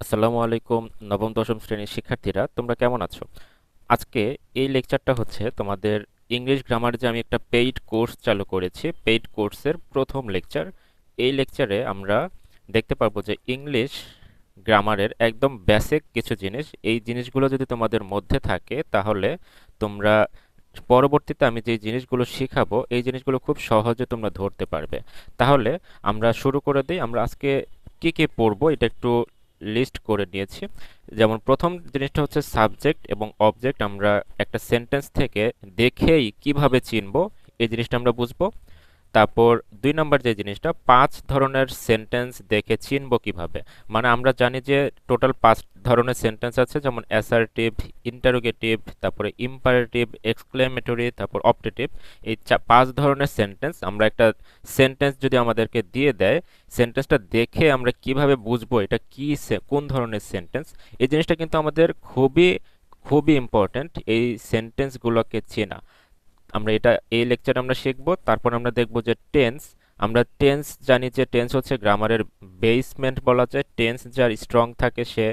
আসসালামু আলাইকুম। নবম দশম শ্রেণীর শিক্ষার্থীরা তোমরা কেমন আছো? আজকে এই লেকচারটা হচ্ছে তোমাদের ইংলিশ গ্রামার, যে আমি একটা পেইড কোর্স চালু করেছি, পেইড কোর্সের প্রথম লেকচার। এই লেকচারে আমরা দেখতে পারবো যে ইংলিশ গ্রামারের একদম বেসিক কিছু জিনিস, এই জিনিসগুলো যদি তোমাদের মধ্যে থাকে তাহলে তোমরা পরবর্তীতে আমি যে জিনিসগুলো শিখাবো এই জিনিসগুলো খুব সহজে তোমরা ধরতে পারবে। তাহলে আমরা শুরু করে দিই। আমরা আজকে কি কি পড়বো এটা একটু লিস্ট করে নিয়েছি। যেমন প্রথম জিনিসটা হচ্ছে সাবজেক্ট এবং অবজেক্ট। আমরা একটা সেন্টেন্স থেকে দেখেই কিভাবে চিনবো এই জিনিসটা আমরা বুঝবো। তারপর 2 নম্বর যে জিনিসটা, 5 ধরনের সেন্টেন্স দেখে চিনব কিভাবে। মানে আমরা জানি যে টোটাল 5 ধরনের সেন্টেন্স আছে, যেমন অ্যাসার্টিভ, ইন্টারোগেটিভ, তারপরে ইম্পারেটিভ, এক্সক্লেমেটরি, তারপর অপটেটিভ। এই 5 ধরনের সেন্টেন্স, আমরা একটা সেন্টেন্স যদি আমাদেরকে দিয়ে দেয়, সেন্টেন্সটা দেখে আমরা কিভাবে বুঝবো এটা কি কোন ধরনের সেন্টেন্স। এই জিনিসটা কিন্তু আমাদের খুবই খুবই ইম্পর্ট্যান্ট, এই সেন্টেন্সগুলোকে চেনা। আমরা এটা এই লেকচারে আমরা শিখব। তারপর আমরা দেখব যে টেন্স। আমরা টেন্স জানি যে টেন্স হচ্ছে গ্রামারের বেসমেন্ট বলা যায়। টেন্স যার স্ট্রং থাকে সে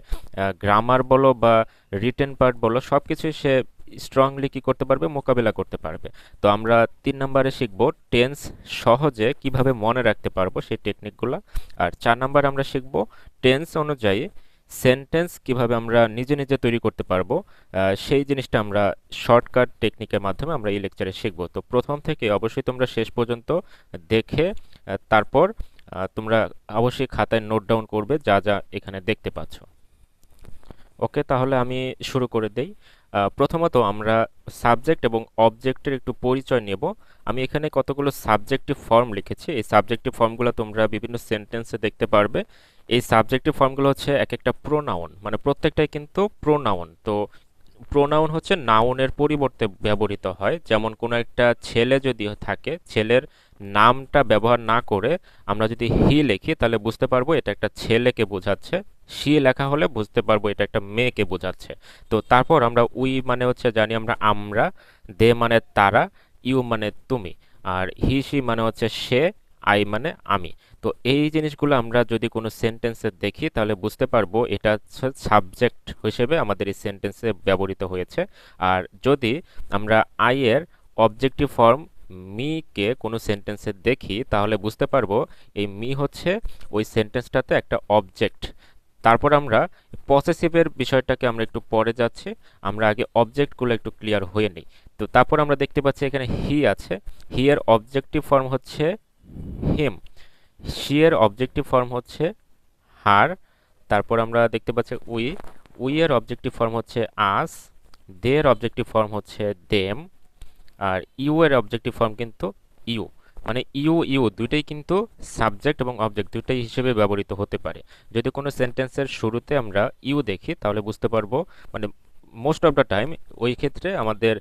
গ্রামার বলো বা রিটেন পার্ট বলো সব কিছুই সে স্ট্রংলি কি করতে পারবে, মোকাবিলা করতে পারবে। তো আমরা 3 নম্বরে শিখব টেন্স সহজে কিভাবে মনে রাখতে পারবো সেই টেকনিকগুলো। আর 4 নম্বরে আমরা শিখব টেন্স অনুযায়ী সেন্টেন্স কিভাবে আমরা নিজে নিজে তৈরি করতে পারবো। সেই জিনিসটা আমরা শর্টকাট টেকনিকের মাধ্যমে আমরা এই লেকচারে শিখব। তো প্রথম থেকে অবশ্যই তোমরা শেষ পর্যন্ত দেখে তারপর তোমরা অবশ্যই খাতায় নোট ডাউন করবে যা যা এখানে দেখতে পাচ্ছ। ওকে, তাহলে আমি শুরু করে দেই। প্রথমত আমরা সাবজেক্ট এবং অবজেক্টের একটু পরিচয় নেব। আমি এখানে কতগুলো সাবজেক্টিভ ফর্ম লিখেছি। এই সাবজেক্টিভ ফর্মগুলো তোমরা বিভিন্ন সেন্টেন্সে দেখতে পারবে। এই সাবজেক্টিভ ফর্মগুলো হচ্ছে এক একটা প্রোনাউন, মানে প্রত্যেকটাই কিন্তু প্রোনাউন। তো প্রোনাউন হচ্ছে নাউনের পরিবর্তে ব্যবহৃত হয়। যেমন কোনো একটা ছেলে যদি থাকে, ছেলের নামটা ব্যবহার না করে আমরা যদি হি লিখি তাহলে বুঝতে পারবো এটা একটা ছেলেকে বোঝাচ্ছে। শি লেখা হলে বুঝতে পারবো এটা একটা মেয়েকে বোঝাচ্ছে। তো তারপর আমরা উই মানে হচ্ছে জানি আমরা, দে মানে তারা, ইউ মানে তুমি, আর হি সি মানে হচ্ছে সে, আই মানে আমি। তো এই জিনিসগুলো আমরা যদি কোনো সেন্টেন্সে দেখি তাহলে বুঝতে পারবো এটা হচ্ছে সাবজেক্ট হিসেবে আমাদের এই সেন্টেন্সে ব্যবহৃত হয়েছে। আর যদি আমরা আই এর অবজেক্টিভ ফর্ম মি কে কোনো সেন্টেন্সে দেখি তাহলে বুঝতে পারবো এই মি হচ্ছে ওই সেন্টেন্সটাতে একটা অবজেক্ট। তারপর আমরা পসেসিভের বিষয়টাকে আমরা একটু পরে যাচ্ছি, আমরা আগে অবজেক্টগুলো একটু ক্লিয়ার হয়ে নিই। তো তারপর আমরা দেখতে পাচ্ছি এখানে হি আছে। হি এর অবজেক্টিভ ফর্ম হচ্ছে হিম। শি এর অবজেক্টিভ ফর্ম হচ্ছে হার। তারপর আমরা দেখতে পাচ্ছি উই। উই এর অবজেক্টিভ ফর্ম হচ্ছে আস। দে এর অবজেক্টিভ ফর্ম হচ্ছে দেম। আর ইউ এর অবজেক্টিভ ফর্ম কিন্তু ইউ। মানে ইউ ইউ দুইটাই কিন্তু সাবজেক্ট এবং অবজেক্ট দুইটাই হিসেবে ব্যবহৃত হতে পারে। যদি কোনো সেন্টেন্সের শুরুতে আমরা ইউ দেখি তাহলে বুঝতে পারবো, মানে মোস্ট অফ দ্য টাইম ওই ক্ষেত্রে আমাদের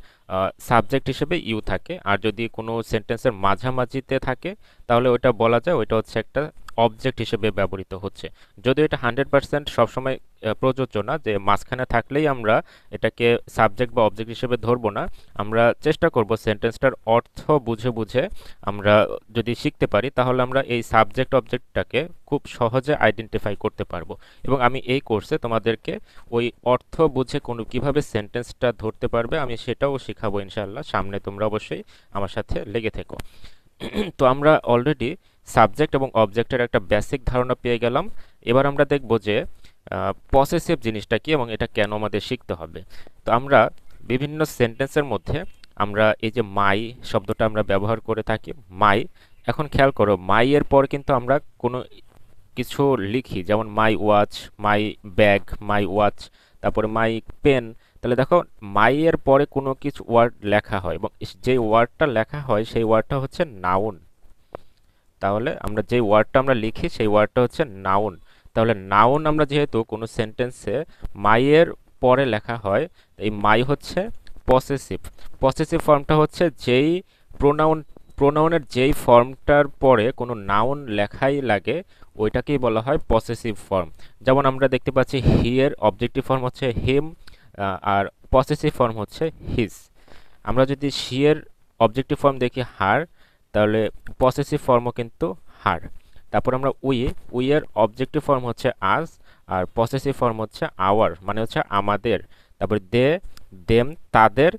সাবজেক্ট হিসেবে ইউ থাকে। আর যদি কোনো সেন্টেন্সের মাঝামাঝিতে থাকে তাহলে ওইটা বলা যায় ওইটা হচ্ছে একটা অবজেক্ট হিসেবে ব্যবহৃত হচ্ছে। যদিও এটা 100% সবসময় প্রযোজ্য না যে মাঝখানে থাকলেই আমরা এটাকে সাবজেক্ট বা অবজেক্ট হিসেবে ধরবো না। আমরা চেষ্টা করব সেন্টেন্সটার অর্থ বুঝে বুঝে আমরা যদি শিখতে পারি তাহলে আমরা এই সাবজেক্ট অবজেক্টটাকে খুব সহজে আইডেন্টিফাই করতে পারবো। এবং আমি এই কোর্সে তোমাদেরকে ওই অর্থ বুঝে কোনো কিভাবে সেন্টেন্সটা ধরতে পারবে আমি সেটাও শেখাবো ইনশাআল্লাহ। সামনে তোমরা অবশ্যই আমার সাথে লেগে থেকো। তো আমরা অলরেডি সাবজেক্ট এবং অবজেক্টের একটা বেসিক ধারণা পেয়ে গেলাম। এবার আমরা দেখব যে পসেসিভ জিনিসটা কি এবং এটা কেন আমাদের শিখতে হবে। তো আমরা বিভিন্ন সেন্টেন্সের মধ্যে আমরা এই যে মাই শব্দটা আমরা ব্যবহার করে থাকি, মাই। এখন খেয়াল করো, মাই এর পর কিন্তু আমরা কোনো কিছু লিখি, যেমন my watch, my bag, my watch, তারপরে মাই পেন। তাহলে দেখো মাই এর পরে কোনো কিছু ওয়ার্ড লেখা হয় এবং যে ওয়ার্ডটা লেখা হয় সেই ওয়ার্ডটা হচ্ছে নাউন। তাহলে আমরা যে ওয়ার্ডটা আমরা লিখি সেই ওয়ার্ডটা হচ্ছে নাউন। তাহলে নাউন আমরা যেহেতু কোনো সেন্টেন্সে মাই এর পরে লেখা হয়, এই মাই হচ্ছে পসেসিভ। পসেসিভ ফর্মটা হচ্ছে যেই প্রোনাউন, প্রোনাউনের যেই ফর্মটার পরে কোনো নাউন লেখাই লাগে ওইটাকেই বলা হয় পসেসিভ ফর্ম। যেমন আমরা দেখতে পাচ্ছি হি এর অবজেক্টিভ ফর্ম হচ্ছে হিম, আর পসেসিভ ফর্ম হচ্ছে হিজ। আমরা যদি শি এর অবজেক্টিভ ফর্ম দেখি হার, তাহলে পসেসিভ ফর্মও কিন্তু হার। তারপর আমরা উই, উই এর অবজেক্টিভ ফর্ম হচ্ছে আজ, আর পসেসিভ ফর্ম হচ্ছে আওয়ার, মানে হচ্ছে আমাদের। তারপর দে, দেম, তাদের,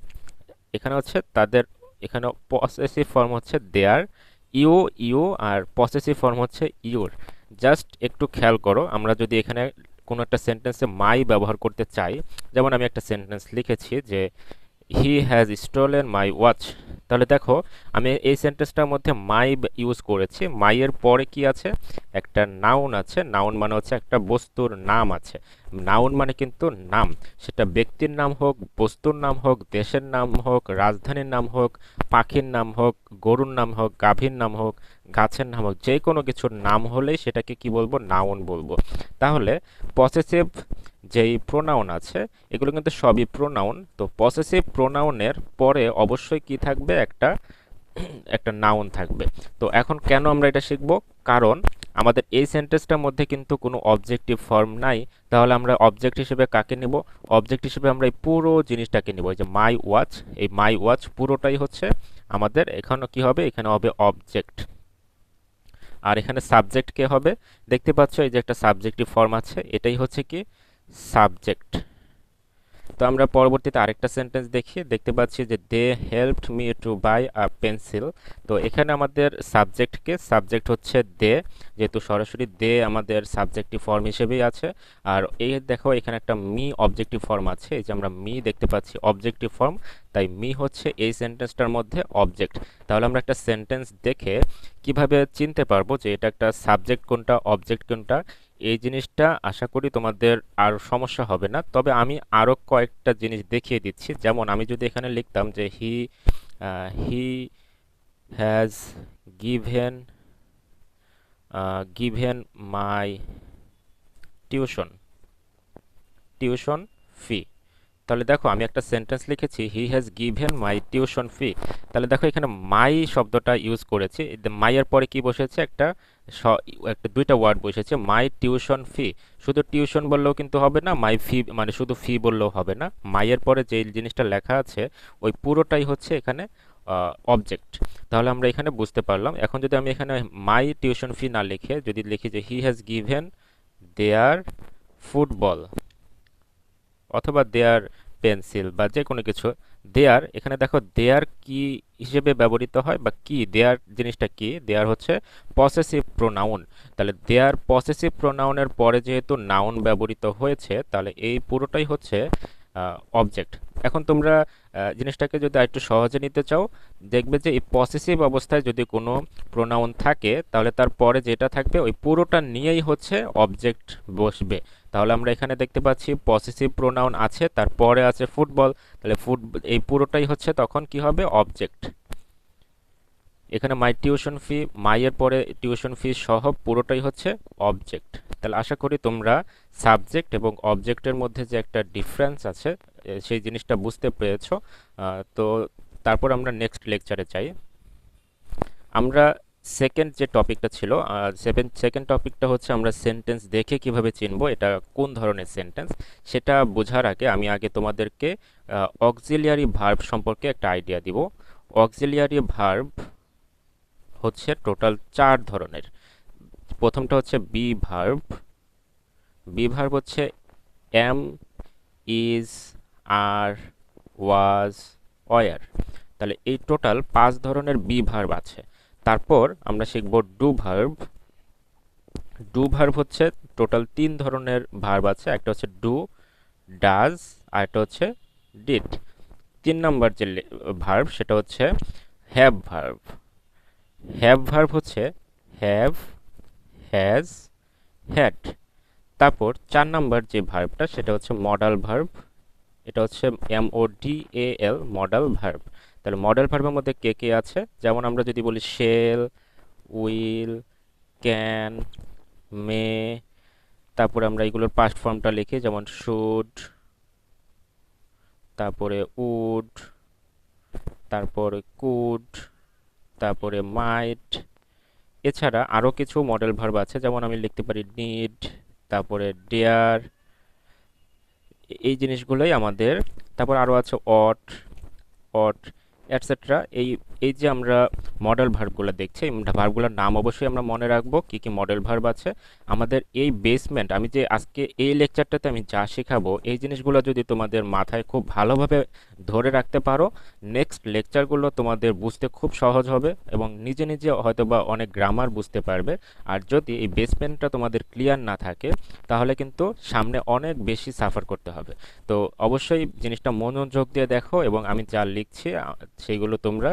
এখানে হচ্ছে তাদের, এখানে পসেসিভ ফর্ম হচ্ছে দেয়ার। ইউ, ইউ, আর পসেসিভ ফর্ম হচ্ছে ইউর। জাস্ট একটু খেয়াল করো, আমরা যদি এখানে কোনো একটা সেন্টেন্সে মাই ব্যবহার করতে চাই, যেমন আমি একটা সেন্টেন্স লিখেছি যে he has stolen my watch, তাহলে দেখো আমি এই সেন্টেন্সটার মধ্যে মাই ইউজ করেছি। মাইয়ের পরে কি আছে? একটা নাউন আছে। নাউন মানে হচ্ছে একটা বস্তুর নাম আছে। নাউন মানে কিন্তু নাম, সেটা ব্যক্তির নাম হোক, বস্তুর নাম হোক, দেশের নাম হোক, রাজধানীর নাম হোক, পাখির নাম হোক, গরুর নাম হোক, গাভীর নাম হোক, গাছের নাম হোক, যে কোনো কিছুর নাম হলেই সেটাকে কি বলবো? নাউন বলবো। তাহলে পসেসিভ যেই প্রোনাউন আছে এগুলো কিন্তু সবই প্রোনাউন। তো পসেসিভ প্রোনাউনের পরে অবশ্যই কি থাকবে? একটা একটা নাউন থাকবে। তো এখন কেন আমরা এটা শিখব? কারণ আমাদের এই সেন্টেন্সটার মধ্যে কিন্তু কোনো অবজেক্টিভ ফর্ম নাই। তাহলে আমরা অবজেক্ট হিসেবে কাকে নিব? অবজেক্ট হিসেবে আমরা এই পুরো জিনিসটাকে নিব। এই যে মাই ওয়াচ, এই মাই ওয়াচ পুরোটাই হচ্ছে আমাদের, এখানে কি হবে? এখানে হবে অবজেক্ট। আর এখানে সাবজেক্ট কে হবে? দেখতে পাচ্ছ এই যে একটা সাবজেক্টিভ ফর্ম আছে, এটাই হচ্ছে কি? সাবজেক্ট। তো আমরা পরবর্তীতে আরেকটা সেন্টেন্স দেখি, দেখতে পাচ্ছি যে they helped me to buy a pencil. তো এখানে আমাদের সাবজেক্টকে, সাবজেক্ট হচ্ছে দে, যেহেতু সরাসরি দে আমাদের সাবজেক্টিভ ফর্ম হিসেবেই আছে। আর এই দেখো এখানে একটা মি অবজেক্টিভ ফর্ম আছে, এই যে আমরা মি দেখতে পাচ্ছি অবজেক্টিভ ফর্ম, তাই মি হচ্ছে এই সেন্টেন্সটার মধ্যে অবজেক্ট। তাহলে আমরা একটা সেন্টেন্স দেখে কিভাবে চিনতে পারবো যে এটা একটা সাবজেক্ট কোনটা, অবজেক্ট কোনটা? এই জিনিসটা আশা করি তোমাদের আর সমস্যা হবে না। তবে আমি আরো কয়েকটা জিনিস দেখিয়ে দিচ্ছি। যেমন আমি যদি এখানে লিখতাম যে he has given given my tuition tuition fee, তাহলে দেখো আমি একটা সেন্টেন্স লিখেছি হি has given my tuition fee. তাহলে দেখো এখানে মাই শব্দটা ইউজ করেছি, মাইয়ের পরে কি বসেছে? একটা দুইটা ওয়ার্ড বসেছে, মাই টিউশন ফি। শুধু টিউশন বললেও কিন্তু হবে না, মাই ফি মানে শুধু ফি বললেও হবে না। মাইয়ের পরে যে জিনিসটা লেখা আছে ওই পুরোটাই হচ্ছে এখানে অবজেক্ট। তাহলে আমরা এখানে বুঝতে পারলাম। এখন যদি আমি এখানে মাই টিউশন ফি না লিখে যদি লিখি যে he has given their football অথবা দেয়ার পেন্সিল বা যে কোনো কিছু, দেয়ার, এখানে দেখো দেয়ার কি হিসেবে ব্যবহৃত হয় বা কি দেয়ার জিনিসটা কি? দেয়ার হচ্ছে পসেসিভ প্রোনাউন। তাহলে দেয়ার পসেসিভ প্রোনাউনের পরে যেহেতু নাউন ব্যবহৃত হয়েছে, তাহলে এই পুরোটাই হচ্ছে অবজেক্ট। এখন তোমরা জিনিসটাকে যদি আরেকটু সহজে নিতে চাও, দেখবে যে এই পসেসিভ অবস্থায় যদি কোনো প্রোনাউন থাকে তাহলে তার পরে যেটা থাকবে ওই পুরোটা নিয়েই হচ্ছে অবজেক্ট বসবে। তাহলে আমরা এখানে দেখতে পাচ্ছি পসেসিভ প্রোনাউন আছে, তারপরে আছে ফুটবল, তাহলে এই পুরোটাই হচ্ছে তখন কি হবে? অবজেক্ট। এখানে মাই টিউশন ফি, মাইয়ের পরে টিউশন ফি সহ পুরোটাই হচ্ছে অবজেক্ট। তাহলে আশা করি তোমরা সাবজেক্ট এবং অবজেক্টের মধ্যে যে একটা ডিফারেন্স আছে সেই জিনিসটা বুঝতে পেরেছো। তো তারপর আমরা নেক্সট লেকচারে যাই। আমরা সেকেন্ড যে টপিকটা ছিল, সেকেন্ড টপিকটা হচ্ছে আমরা সেন্টেন্স দেখে কিভাবে চিনবো এটা কোন ধরনের সেন্টেন্স, সেটা বোঝার আগে আমি আগে তোমাদেরকে অক্সিলিয়ারি ভার্ব সম্পর্কে একটা আইডিয়া দিব। অক্সিলিয়ারি ভার্ব হচ্ছে টোটাল 4 ধরনের। প্রথমটা হচ্ছে বি ভার্ব। বি ভার্ব হচ্ছে am, is, are, was, were. তাহলে এই টোটাল 5 ধরনের বি ভার্ব আছে। তারপর আমরা শিখব ডু ভার্ব। ডু ভার্ব হচ্ছে টোটাল 3 ধরনের ভার্ব আছে, একটা হচ্ছে ডু, ডাজ, আর একটা হচ্ছে ডিড। 3 নাম্বার যে ভার্ব সেটা হচ্ছে হ্যাভ ভার্ব। হ্যাভ ভার্ব হচ্ছে হ্যাভ, হ্যাজ, হ্যাড। তারপর 4 নাম্বার যে ভার্বটা সেটা হচ্ছে মডাল ভার্ব। এটা হচ্ছে MODAL, মডাল ভার্ব। তাহলে মডেল ভার্বের মধ্যে কে কে আছে? যেমন আমরা যদি বলি শেল, উইল, ক্যান, মে, তারপরে আমরা এগুলোর পাস্ট ফর্মটা লিখি, যেমন শুড, তারপরে উড, তারপরে কুড, তারপরে মাইট। এছাড়া আরও কিছু মডেল ভার্ব আছে, যেমন আমি লিখতে পারি নিড, তারপরে ডেয়ার, এই জিনিসগুলোই আমাদের। তারপর আরও আছে অট, অট, এটসেট্রা। এই এই যে আমরা মডেল ভার্বগুলো দেখছি, এই ভার্বগুলোর নাম অবশ্যই আমরা মনে রাখবো কি কি মডেল ভার্ব আছে। আমাদের এই বেসমেন্ট, আমি যে আজকে এই লেকচারটাতে আমি যা শেখাবো এই জিনিসগুলো যদি তোমাদের মাথায় খুব ভালোভাবে ধরে রাখতে পারো, নেক্সট লেকচারগুলো তোমাদের বুঝতে খুব সহজ হবে এবং নিজে নিজে হয়তোবা অনেক গ্রামার বুঝতে পারবে। আর যদি এই বেসমেন্টটা তোমাদের ক্লিয়ার না থাকে তাহলে কিন্তু সামনে অনেক বেশি সাফার করতে হবে। তো অবশ্যই জিনিসটা মনোযোগ দিয়ে দেখো এবং আমি যা লিখছি সেইগুলো তোমরা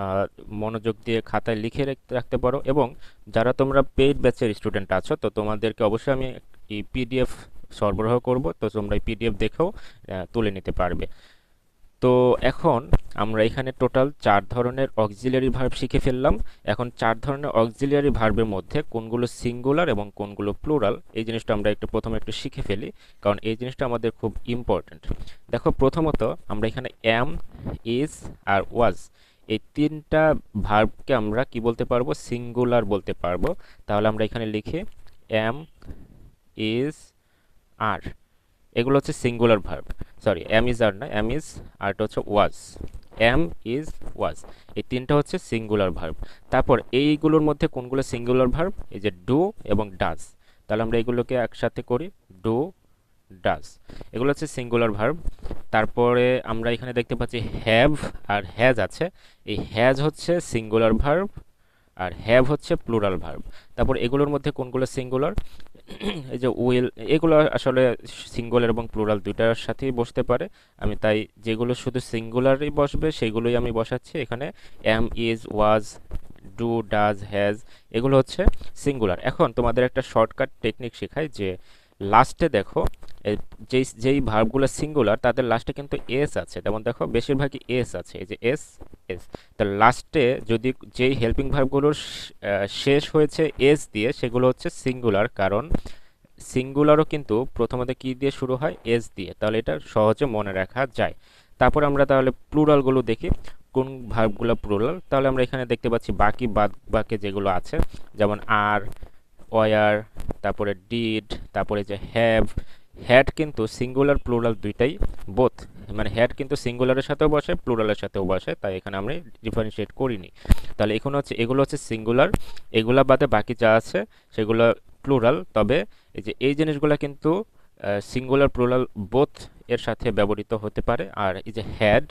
আহ, মনোযোগ দিয়ে খাতায় লিখে রাখতে পারো। এবং যারা তোমরা পেইড ব্যাচের স্টুডেন্ট আছো, তো তোমাদেরকে অবশ্যই আমি এই পিডিএফ সরবরাহ করব, তো তোমরা এই পিডিএফ দেখেও তুলে নিতে পারবে। তো এখন আমরা এখানে টোটাল 4 ধরনের অক্সিলিয়ারি ভার্ব শিখে ফেললাম। এখন 4 ধরনের অক্সিলিয়ারি ভার্বের মধ্যে কোনগুলো সিঙ্গুলার এবং কোনগুলো প্লুরাল এই জিনিসটা আমরা প্রথমে একটু শিখে ফেলি, কারণ এই জিনিসটা আমাদের খুব ইম্পর্ট্যান্ট। দেখো, প্রথমত আমরা এখানে অ্যাম, ইজ আর ওয়াজ, এই তিনটা ভার্বকে আমরা কি বলতে পারবো? সিঙ্গুলার বলতে পারবো। তাহলে আমরা এখানে লিখি অ্যাম, ইজ, আর। এগুলো হচ্ছে singular verb. Sorry, am is are না, এম ইজ, আরটা হচ্ছে ওয়াজ। এম ইজ ওয়াজ, এই তিনটা হচ্ছে সিঙ্গুলার ভার্ব। তারপর এইগুলোর মধ্যে কোনগুলো সিঙ্গুলার ভার্ব? এই যে ডু এবং ডাজ। তাহলে আমরা এগুলোকে একসাথে করি, ডু, ডাজ। এগুলো হচ্ছে সিঙ্গুলার ভার্ব। তারপরে আমরা এখানে দেখতে পাচ্ছি হ্যাভ আর হ্যাজ আছে। এই হ্যাজ হচ্ছে সিঙ্গুলার ভার্ব আর হ্যাভ হচ্ছে প্লুরাল ভার্ব। তারপর এগুলোর মধ্যে কোনগুলো সিঙ্গুলার? এই যে উইল, এগুলো আসলে সিঙ্গুলার এবং প্লুরাল দুইটার সাথেই বসতে পারে। আমি তাই যেগুলো শুধু সিঙ্গুলারই বসবে সেগুলোই আমি বসাচ্ছি এখানে। Am, is, was, do, does, has, এগুলো হচ্ছে সিঙ্গুলার। এখন তোমাদের একটা শর্টকাট টেকনিক শেখাই, যে লাস্টে দেখো যেই যেই ভার্বগুলো সিঙ্গুলার তাদের লাস্টে কিন্তু এস আছে। যেমন দেখো বেশিরভাগই এস আছে, এই যে এস, এস। তো লাস্টে যদি যেই হেল্পিং ভার্বগুলোর শেষ হয়েছে এস দিয়ে সেগুলো হচ্ছে সিঙ্গুলার, কারণ সিঙ্গুলারও কিন্তু প্রথমত কি দিয়ে শুরু হয়? এস দিয়ে। তাহলে এটা সহজে মনে রাখা যায়। তারপর আমরা তাহলে প্লুরালগুলো দেখি, কোন ভার্বগুলো প্লুরাল। তাহলে আমরা এখানে দেখতে পাচ্ছি বাকি বাদ বাকি যেগুলো আছে, যেমন আর, ওয়ার, তারপরে ডিড, তারপরে যে হ্যাভ। হ্যাড কিন্তু সিঙ্গুলার প্লুরাল দুইটাই, বোথ, মানে হ্যাড কিন্তু সিঙ্গুলারের সাথেও বসে প্লুরালের সাথেও বসে, তাই এখানে আমরা ডিফারেন্সিয়েট করিনি। তাহলে এখানে হচ্ছে এগুলো হচ্ছে সিঙ্গুলার, এগুলা বাদে বাকি যা আছে সেগুলো প্লুরাল। তবে এই যে এই জিনিসগুলো কিন্তু সিঙ্গুলার প্লুরাল বোথ এর সাথে ব্যবহৃত হতে পারে। আর এই যে হ্যাড,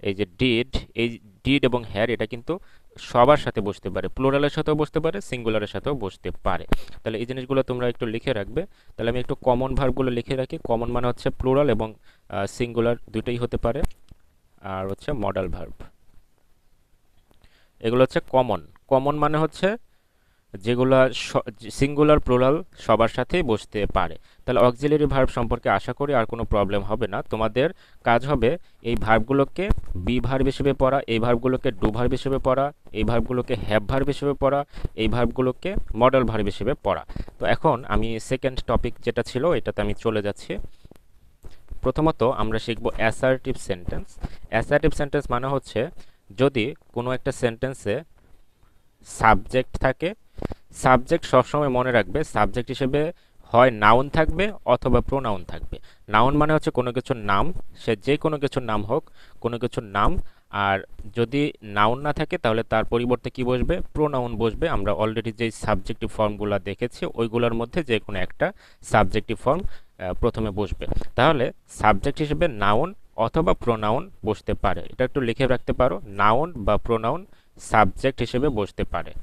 এই যে ডিড, এই ডিড এবং হ্যাড এটা কিন্তু সবার সাথে বসতে পারে, প্লুরালের সাথেও বসতে পারে, সিঙ্গুলারের সাথেও বসতে পারে। তাহলে এই জিনিসগুলো তোমরা একটু লিখে রাখবে। তাহলে আমি একটু কমন ভার্বগুলো লিখে রাখি। কমন মানে হচ্ছে প্লুরাল এবং সিঙ্গুলার দুটোই হতে পারে। আর হচ্ছে মডাল ভার্ব, এগুলো হচ্ছে কমন। কমন মানে হচ্ছে যেগুলো সিঙ্গুলার প্লুরাল সবার সাথেই বসতে পারে। তাহলে অক্সিলিয়ারি ভার্ব সম্পর্কে আশা করি আর কোনো প্রবলেম হবে না। তোমাদের কাজ হবে এই ভার্বগুলোকে বি ভার্ব হিসেবে পড়া, এই ভার্বগুলোকে ডু ভার্ব হিসেবে পড়া, এই ভার্বগুলোকে হ্যাভ ভার্ব হিসেবে পড়া, এই ভার্বগুলোকে মডেল ভার্ব হিসেবে পড়া। তো এখন আমি সেকেন্ড টপিক যেটা ছিল এটাতে আমি চলে যাচ্ছি। প্রথমত আমরা শিখব অ্যাসার্টিভ সেন্টেন্স। অ্যাসার্টিভ সেন্টেন্স মানে হচ্ছে যদি কোনো একটা সেন্টেন্সে সাবজেক্ট থাকে, সাবজেক্ট সবসময় মনে রাখবে সাবজেক্ট হিসেবে হয় নাউন থাকবে অথবা প্রোনাউন থাকবে। নাউন মানে হচ্ছে কোনো কিছুর নাম, সে যে কোনো কিছুর নাম হোক, কোনো কিছুর নাম। আর যদি নাউন না থাকে তাহলে তার পরিবর্তে কি বসবে? প্রোনাউন বসবে। আমরা অলরেডি যেই সাবজেক্টিভ ফর্মগুলো দেখেছি ওইগুলোর মধ্যে যে কোনো একটা সাবজেক্টিভ ফর্ম প্রথমে বসবে। তাহলে সাবজেক্ট হিসেবে নাউন অথবা প্রোনাউন বসতে পারে, এটা একটু লিখে রাখতে পারো, নাউন বা প্রোনাউন সাবজেক্ট হিসেবে বসতে পারে।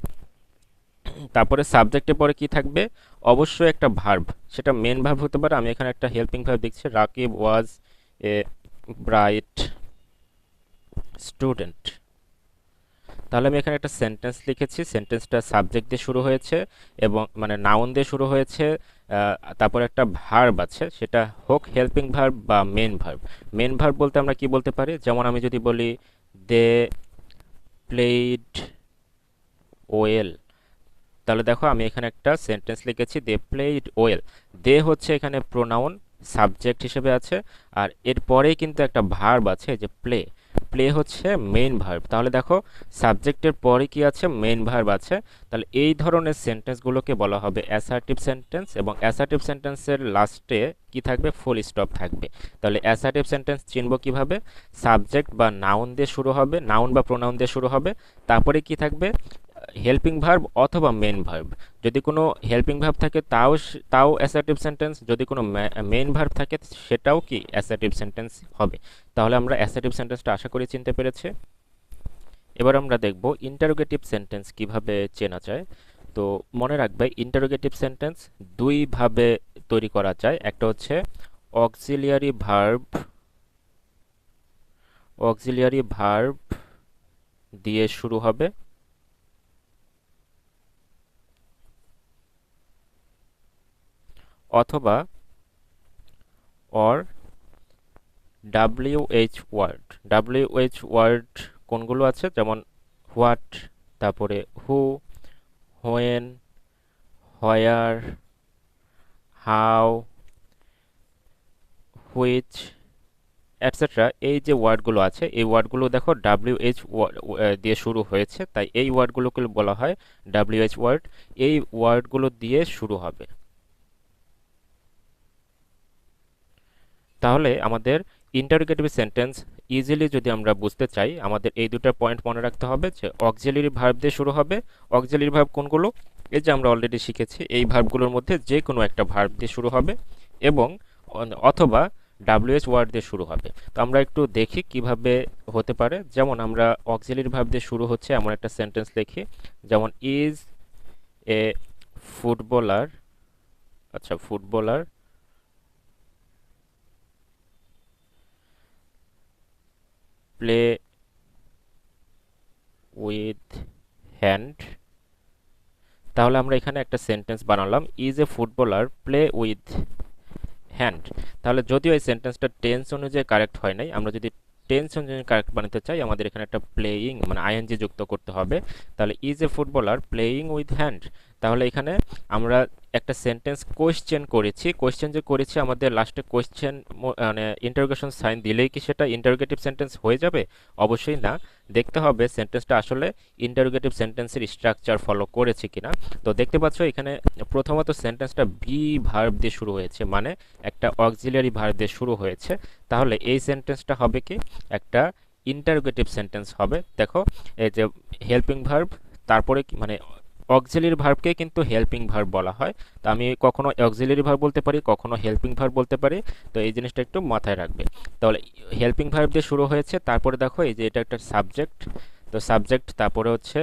তারপরে সাবজেক্টের পরে কি থাকবে? অবশ্যই একটা ভার্ব, সেটা মেন ভার্ব হতে পারে। আমি এখানে একটা হেল্পিং ভার্ব দেখছি, রাকিব ওয়াজ এ ব্রাইট স্টুডেন্ট। তাহলে আমি এখানে একটা সেন্টেন্স লিখেছি, সেন্টেন্সটা সাবজেক্ট দিয়ে শুরু হয়েছে এবং মানে নাউন দিয়ে শুরু হয়েছে। তারপর একটা ভার্ব আছে, সেটা হোক হেল্পিং ভার্ব বা মেন ভার্ব। মেন ভার্ব বলতে আমরা কি বলতে পারি? যেমন আমি যদি বলি দে প্লেড ওয়েল, তাহলে দেখো আমি এখানে একটা সেন্টেন্স লিখেছি, দে প্লেড ওয়েল। দে হচ্ছে এখানে প্রোনাউন, সাবজেক্ট হিসেবে আছে। আর এরপরেই কিন্তু একটা ভার্ব আছে, যে প্লে। প্লে হচ্ছে মেইন ভার্ব। তাহলে দেখো সাবজেক্টের পরে কি আছে, মেইন ভার্ব আছে। তাহলে এই ধরনের সেন্টেন্সগুলোকে বলা হবে অ্যাসার্টিভ সেন্টেন্স, এবং অ্যাসার্টিভ সেন্টেন্সের লাস্টে কি থাকবে, ফুল স্টপ থাকবে। তাহলে অ্যাসার্টিভ সেন্টেন্স চিনব কিভাবে, সাবজেক্ট বা নাউন দিয়ে শুরু হবে, নাউন বা প্রোনাউন দিয়ে শুরু হবে, তারপরে কি থাকবে, হেল্পিং ভার্ব অথবা মেইন ভার্ব। যদি কোনো হেল্পিং ভার্ব থাকে তাও অ্যাসার্টিভ সেন্টেন্স, যদি কোনো মেইন ভার্ব থাকে সেটাও কি অ্যাসার্টিভ সেন্টেন্স হবে। তাহলে আমরা অ্যাসার্টিভ সেন্টেন্সটা আশা করি চিনতে পেরেছি। এবার আমরা দেখব ইন্টারোগেটিভ সেন্টেন্স কিভাবে চেনা যায়। তো মনে রাখবে ইন্টারোগেটিভ সেন্টেন্স দুইভাবে তৈরি করা যায়। একটা হচ্ছে অক্সিলিয়ারি ভার্ব, অক্সিলিয়ারি ভার্ব দিয়ে শুরু হবে, অথবা or WH word. WH word কোনগুলো আছে, যেমন হোয়াট, তারপরে who, when, where, how, which, etcetera. এই যে ওয়ার্ডগুলো আছে এই ওয়ার্ডগুলো দেখো WH দিয়ে শুরু হয়েছে, তাই এই ওয়ার্ডগুলোকে বলা হয় WH ওয়ার্ড। এই ওয়ার্ডগুলো দিয়ে শুরু হবে। তাহলে আমাদের ইন্টারোগেটিভ সেন্টেন্স ইজিলি যদি আমরা বুঝতে চাই, আমাদের এই দুটো পয়েন্ট মনে রাখতে হবে যে অক্সিলারি ভার্ব দিয়ে শুরু হবে। অক্সিলারি ভার্ব কোনগুলো, এই যে আমরা অলরেডি শিখেছি, এই ভার্বগুলোর মধ্যে যে কোনো একটা ভার্ব দিয়ে শুরু হবে, এবং অথবা WH ওয়ার্ড দিয়ে শুরু হবে। তো আমরা একটু দেখি কিভাবে হতে পারে। যেমন আমরা অক্সিলারি ভার্ব দিয়ে শুরু হচ্ছে এমন একটা সেন্টেন্স লিখি, যেমন ইজ এ ফুটবলার, আচ্ছা ফুটবলার প্লে উইথ হ্যান্ড। তাহলে আমরা এখানে একটা সেন্টেন্স বানালাম, is a footballer play with hand. তাহলে যদিও এই সেন্টেন্সটা টেন্স অনুযায়ী কারেক্ট হয় নাই, আমরা যদি টেন্স অনুযায়ী কারেক্ট বানাতে চাই আমাদের এখানে একটা প্লেয়িং মানে আইএনজি যুক্ত করতে হবে। তাহলে is a footballer playing with hand. তাহলে এখানে আমরা একটা সেন্টেন্স কোয়েশ্চেন করেছি, কোয়েশ্চেন যে করেছি আমাদের লাস্টে কোয়েশ্চেন মানে ইন্টারোগেশন সাইন দিলেই কি সেটা ইন্টারোগেটিভ সেন্টেন্স হয়ে যাবে? অবশ্যই না। দেখতে হবে সেন্টেন্সটা আসলে ইন্টারোগেটিভ সেন্টেন্সের স্ট্রাকচার ফলো করেছে কিনা। তো দেখতে পাচ্ছ এখানে প্রথমত সেন্টেন্সটা বি ভার্ব দিয়ে শুরু হয়েছে, মানে একটা অক্সিলিয়ারি ভার্ব দিয়ে শুরু হয়েছে। তাহলে এই সেন্টেন্সটা হবে কি, একটা ইন্টারোগেটিভ সেন্টেন্স হবে। দেখো এই যে হেল্পিং ভার্ব, তারপরে মানে অক্সিলিয়ারি ভার্বকে কিন্তু হেল্পিং ভার্ব বলা হয়। তো আমি কখনো অক্সিলিয়ারি ভার্ব বলতে পারি, কখনো হেল্পিং ভার্ব বলতে পারি। তো এই জিনিসটা একটু মাথায় রাখবে। তাহলে হেল্পিং ভার্ব দিয়ে শুরু হয়েছে, তারপরে দেখো এই যে এটা একটা সাবজেক্ট, তো সাবজেক্ট তারপরে হচ্ছে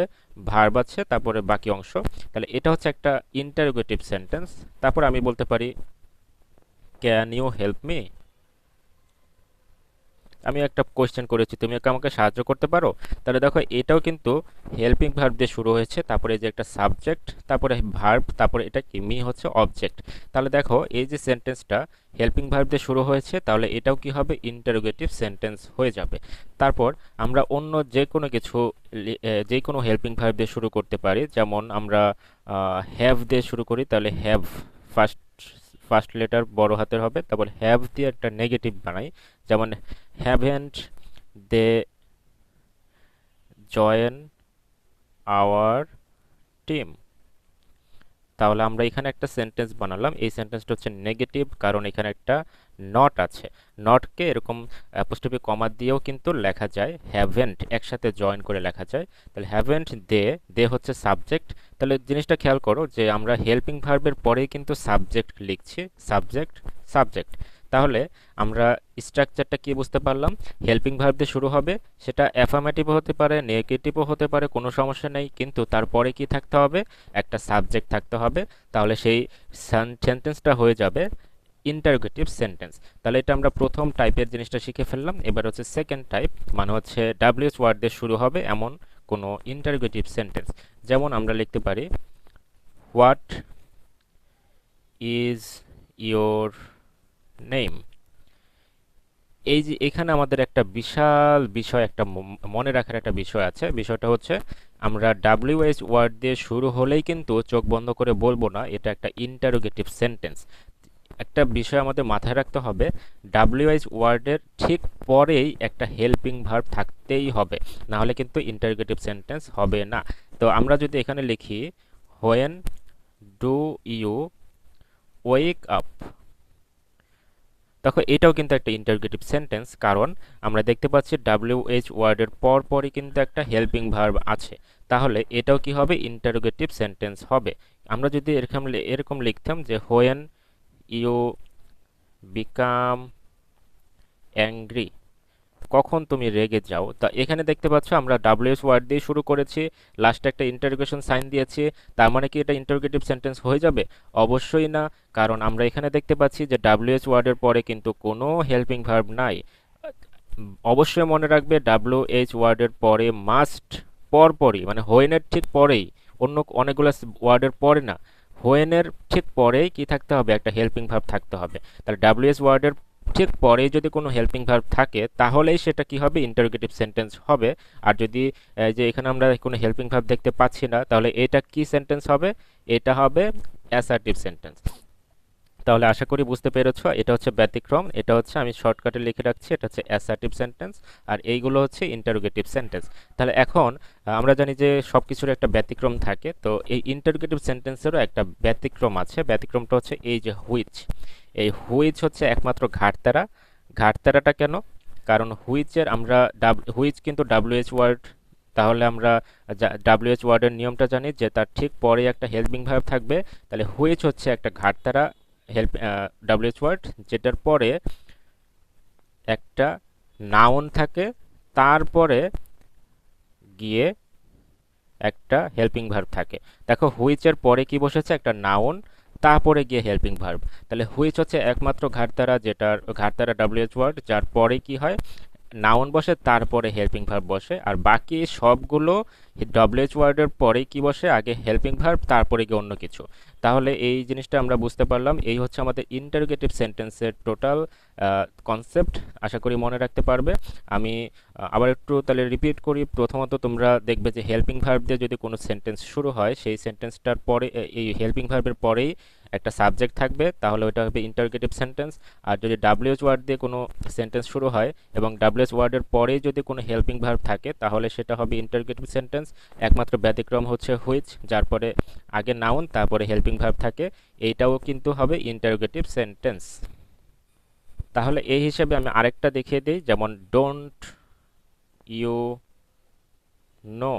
ভার্ব আছে, তারপরে বাকি অংশ। তাহলে এটা হচ্ছে একটা ইন্টারোগেটিভ সেন্টেন্স। তারপর আমি বলতে পারি ক্যান ইউ হেল্প মি, আমি একটা কোয়েশ্চেন করেছি, তুমি কি আমাকে সাহায্য করতে পারো। তাহলে দেখো এটাও কিন্তু হেল্পিং ভার্ব দিয়ে শুরু হয়েছে, তারপরে এই যে একটা সাবজেক্ট, তারপরে ভার্ব, তারপরে এটা কি মি হচ্ছে অবজেক্ট। তাহলে দেখো এই যে সেন্টেন্সটা হেল্পিং ভার্ব দিয়ে শুরু হয়েছে, তাহলে এটাও কি হবে, ইন্টারোগেটিভ সেন্টেন্স হয়ে যাবে। তারপর আমরা অন্য যে কোনো কিছু যে কোনো হেল্পিং ভার্ব দিয়ে শুরু করতে পারি। যেমন আমরা হ্যাভ দিয়ে শুরু করি, তাহলে হ্যাভ ফার্স্ট ফার্স্ট লেটার বড় হাতের হবে, তারপর হ্যাভ দিয়ে একটা নেগেটিভ বানাই, যেমন haven't they join our team. তাহলে আমরা এখানে একটা সেন্টেন্স বানালাম, এই সেন্টেন্সটা হচ্ছে নেগেটিভ, কারণ এখানে একটা নট আছে। নটকে এরকম অ্যাপোস্ট্রফি কমা দিয়েও কিন্তু লেখা যায়, হ্যাভেন্ট একসাথে জয়েন করে লেখা যায়। তাহলে হ্যাভেন্ট দে, দে হচ্ছে সাবজেক্ট। তাহলে জিনিসটা খেয়াল করো যে আমরা হেল্পিং ভার্বের পরেই কিন্তু সাবজেক্ট লিখছি, সাবজেক্ট সাবজেক্ট। তাহলে আমরা স্ট্রাকচারটা কি বুঝতে পারলাম, হেল্পিং ভার্ব দিয়ে শুরু হবে, সেটা অ্যাফার্মেটিভও হতে পারে, নেগেটিভও হতে পারে, কোনো সমস্যা নেই, কিন্তু তারপরে কি থাকতে হবে, একটা সাবজেক্ট থাকতে হবে। তাহলে সেই সেন্টেন্সটা হয়ে যাবে ইন্টারোগেটিভ সেন্টেন্স। তাহলে এটা আমরা প্রথম টাইপের জিনিসটা শিখে ফেললাম। এবার হচ্ছে সেকেন্ড টাইপ, মানে হচ্ছে WH ওয়ার্ড দিয়ে শুরু হবে এমন কোনো ইন্টারোগেটিভ সেন্টেন্স। যেমন আমরা লিখতে পারি হোয়াট ইজ ইয়োর নেম। এই যে এখানে আমাদের একটা বিশাল বিষয়, একটা মনে রাখার একটা বিষয় আছে। বিষয়টা হচ্ছে আমরা WH ওয়ার্ড দিয়ে শুরু হলেই কিন্তু চোখ বন্ধ করে বলবো না এটা একটা ইন্টারোগেটিভ সেন্টেন্স। একটা বিষয় আমাদের মাথায় রাখতে হবে, ডাব্লিউএইচ ওয়ার্ডের ঠিক পরেই একটা হেল্পিং ভার্ব থাকতেই হবে, না হলে কিন্তু ইন্টারোগেটিভ সেন্টেন্স হবে না। তো আমরা যদি এখানে লিখি when do you wake up, দেখো এটাও কিন্তু একটা ইন্টারোগেটিভ সেন্টেন্স, কারণ আমরা দেখতে পাচ্ছি ডাব্লিউএইচ ওয়ার্ডের পর পরই কিন্তু একটা হেল্পিং ভার্ব আছে। তাহলে এটাও কি হবে? ইন্টারোগেটিভ সেন্টেন্স হবে। আমরা যদি এরকম এরকম লিখতাম যে হোয়েন ইউ বিকাম অ্যাংরি, কখন তুমি রেগে যাও, তা এখানে দেখতে পাচ্ছ আমরা ডাব্লিউএস ওয়ার্ড দিয়ে শুরু করেছি, লাস্টে একটা ইন্টারোগেশন সাইন দিয়েছি। তার মানে কি এটা ইন্টারোগেটিভ সেন্টেন্স হয়ে যাবে? অবশ্যই না, কারণ আমরা এখানে দেখতে পাচ্ছি যে ডাব্লিউএস ওয়ার্ডের পরে কিন্তু কোনো হেল্পিং ভার্ব নাই। অবশ্যই মনে রাখবে ডাব্লিউএইচ ওয়ার্ডের পরে মাস্ট পরপরই, মানে হোয়েনের ঠিক পরেই, অন্য অনেকগুলো ওয়ার্ডের পরে না, হোয়েনের ঠিক পরেই কি থাকতে হবে? একটা হেল্পিং ভার্ব থাকতে হবে। তাহলে ডাব্লিউএস ওয়ার্ডের ঠিক পরে যদি কোনো হেল্পিং ভার্ব থাকে তাহলেই সেটা কি হবে? ইন্টারোগেটিভ সেন্টেন্স হবে। আর যদি যে এখানে আমরা কোনো হেল্পিং ভার্ব দেখতে পাচ্ছি না, তাহলে এটা কি সেন্টেন্স হবে? এটা হবে অ্যাসার্টিভ সেন্টেন্স। তাহলে আশা করি বুঝতে পেরেছো, এটা হচ্ছে ব্যতিক্রম, এটা হচ্ছে আমি শর্টকাটে লিখে রাখছি, এটা হচ্ছে অ্যাসার্টিভ সেন্টেন্স, আর এইগুলো হচ্ছে ইন্টারোগেটিভ সেন্টেন্স। তাহলে এখন আমরা জানি যে সব কিছুর একটা ব্যতিক্রম থাকে, তো এই ইন্টারোগেটিভ সেন্টেন্সেরও একটা ব্যতিক্রম আছে। ব্যতিক্রমটা হচ্ছে এই যে হুইচ। এই হুইচ হচ্ছে একমাত্র ঘাটতারা। ঘাটতারাটা কেন? কারণ হুইচের আমরা হুইচ কিন্তু ডাব্লিউএইচ ওয়ার্ড, তাহলে আমরা ডাব্লিউএইচ ওয়ার্ডের নিয়মটা জানি যে তার ঠিক পরে একটা হেল্পিং ভার্ব থাকবে। তাহলে হুইচ হচ্ছে একটা ঘাটতারা হেল্প ডাব্লিউএইচ ওয়ার্ড, যেটার পরে একটা নাউন থাকে, তারপরে গিয়ে একটা হেল্পিং ভার্ব থাকে। দেখো হুইচের পরে কি বসেছে? একটা নাউন, তারপরে গিয়ে হেল্পিং ভার্ব। তাহলে হুইচ হচ্ছে একমাত্র ঘাটতারা, যেটার ঘাটতারা ডাব্লিউএইচ ওয়ার্ড, যার পরে কি হয়? নাউন বসে, তারপরে হেল্পিং ভার্ব বসে। আর বাকি সবগুলো ডব্লিউএইচ ওয়ার্ডের পরেই কি বসে? আগে হেল্পিং ভার্ব, তারপরে গিয়ে অন্য কিছু। তাহলে এই জিনিসটা আমরা বুঝতে পারলাম। এই হচ্ছে আমাদের ইন্টারোগেটিভ সেন্টেন্সের টোটাল কনসেপ্ট। আশা করি মনে রাখতে পারবে। আমি আবার একটু তাহলে রিপিট করি। প্রথমত তোমরা দেখবে যে হেল্পিং ভার্ব দিয়ে যদি কোনো সেন্টেন্স শুরু হয়, সেই সেন্টেন্সটার পরে এই হেল্পিং ভার্বের পরেই একটা সাবজেক্ট থাকবে, তাহলে ওটা হবে ইন্টারোগেটিভ সেন্টেন্স। আর যদি ডাব্লিউএইচ ওয়ার্ড দিয়ে কোনো সেন্টেন্স শুরু হয় এবং ডাব্লিউএইচ ওয়ার্ডের পরেই যদি কোনো হেল্পিং ভার্ব থাকে, তাহলে সেটা হবে ইন্টারোগেটিভ সেন্টেন্স। একমাত্র ব্যতিক্রম হচ্ছে হুইচ, যার পরে আগে নাউন তারপরে হেল্পিং ভার্ব থাকে, এইটাও কিন্তু হবে ইন্টারোগেটিভ সেন্টেন্স। তাহলে এই হিসেবে আমি আরেকটা দেখিয়ে দিই, যেমন don't you know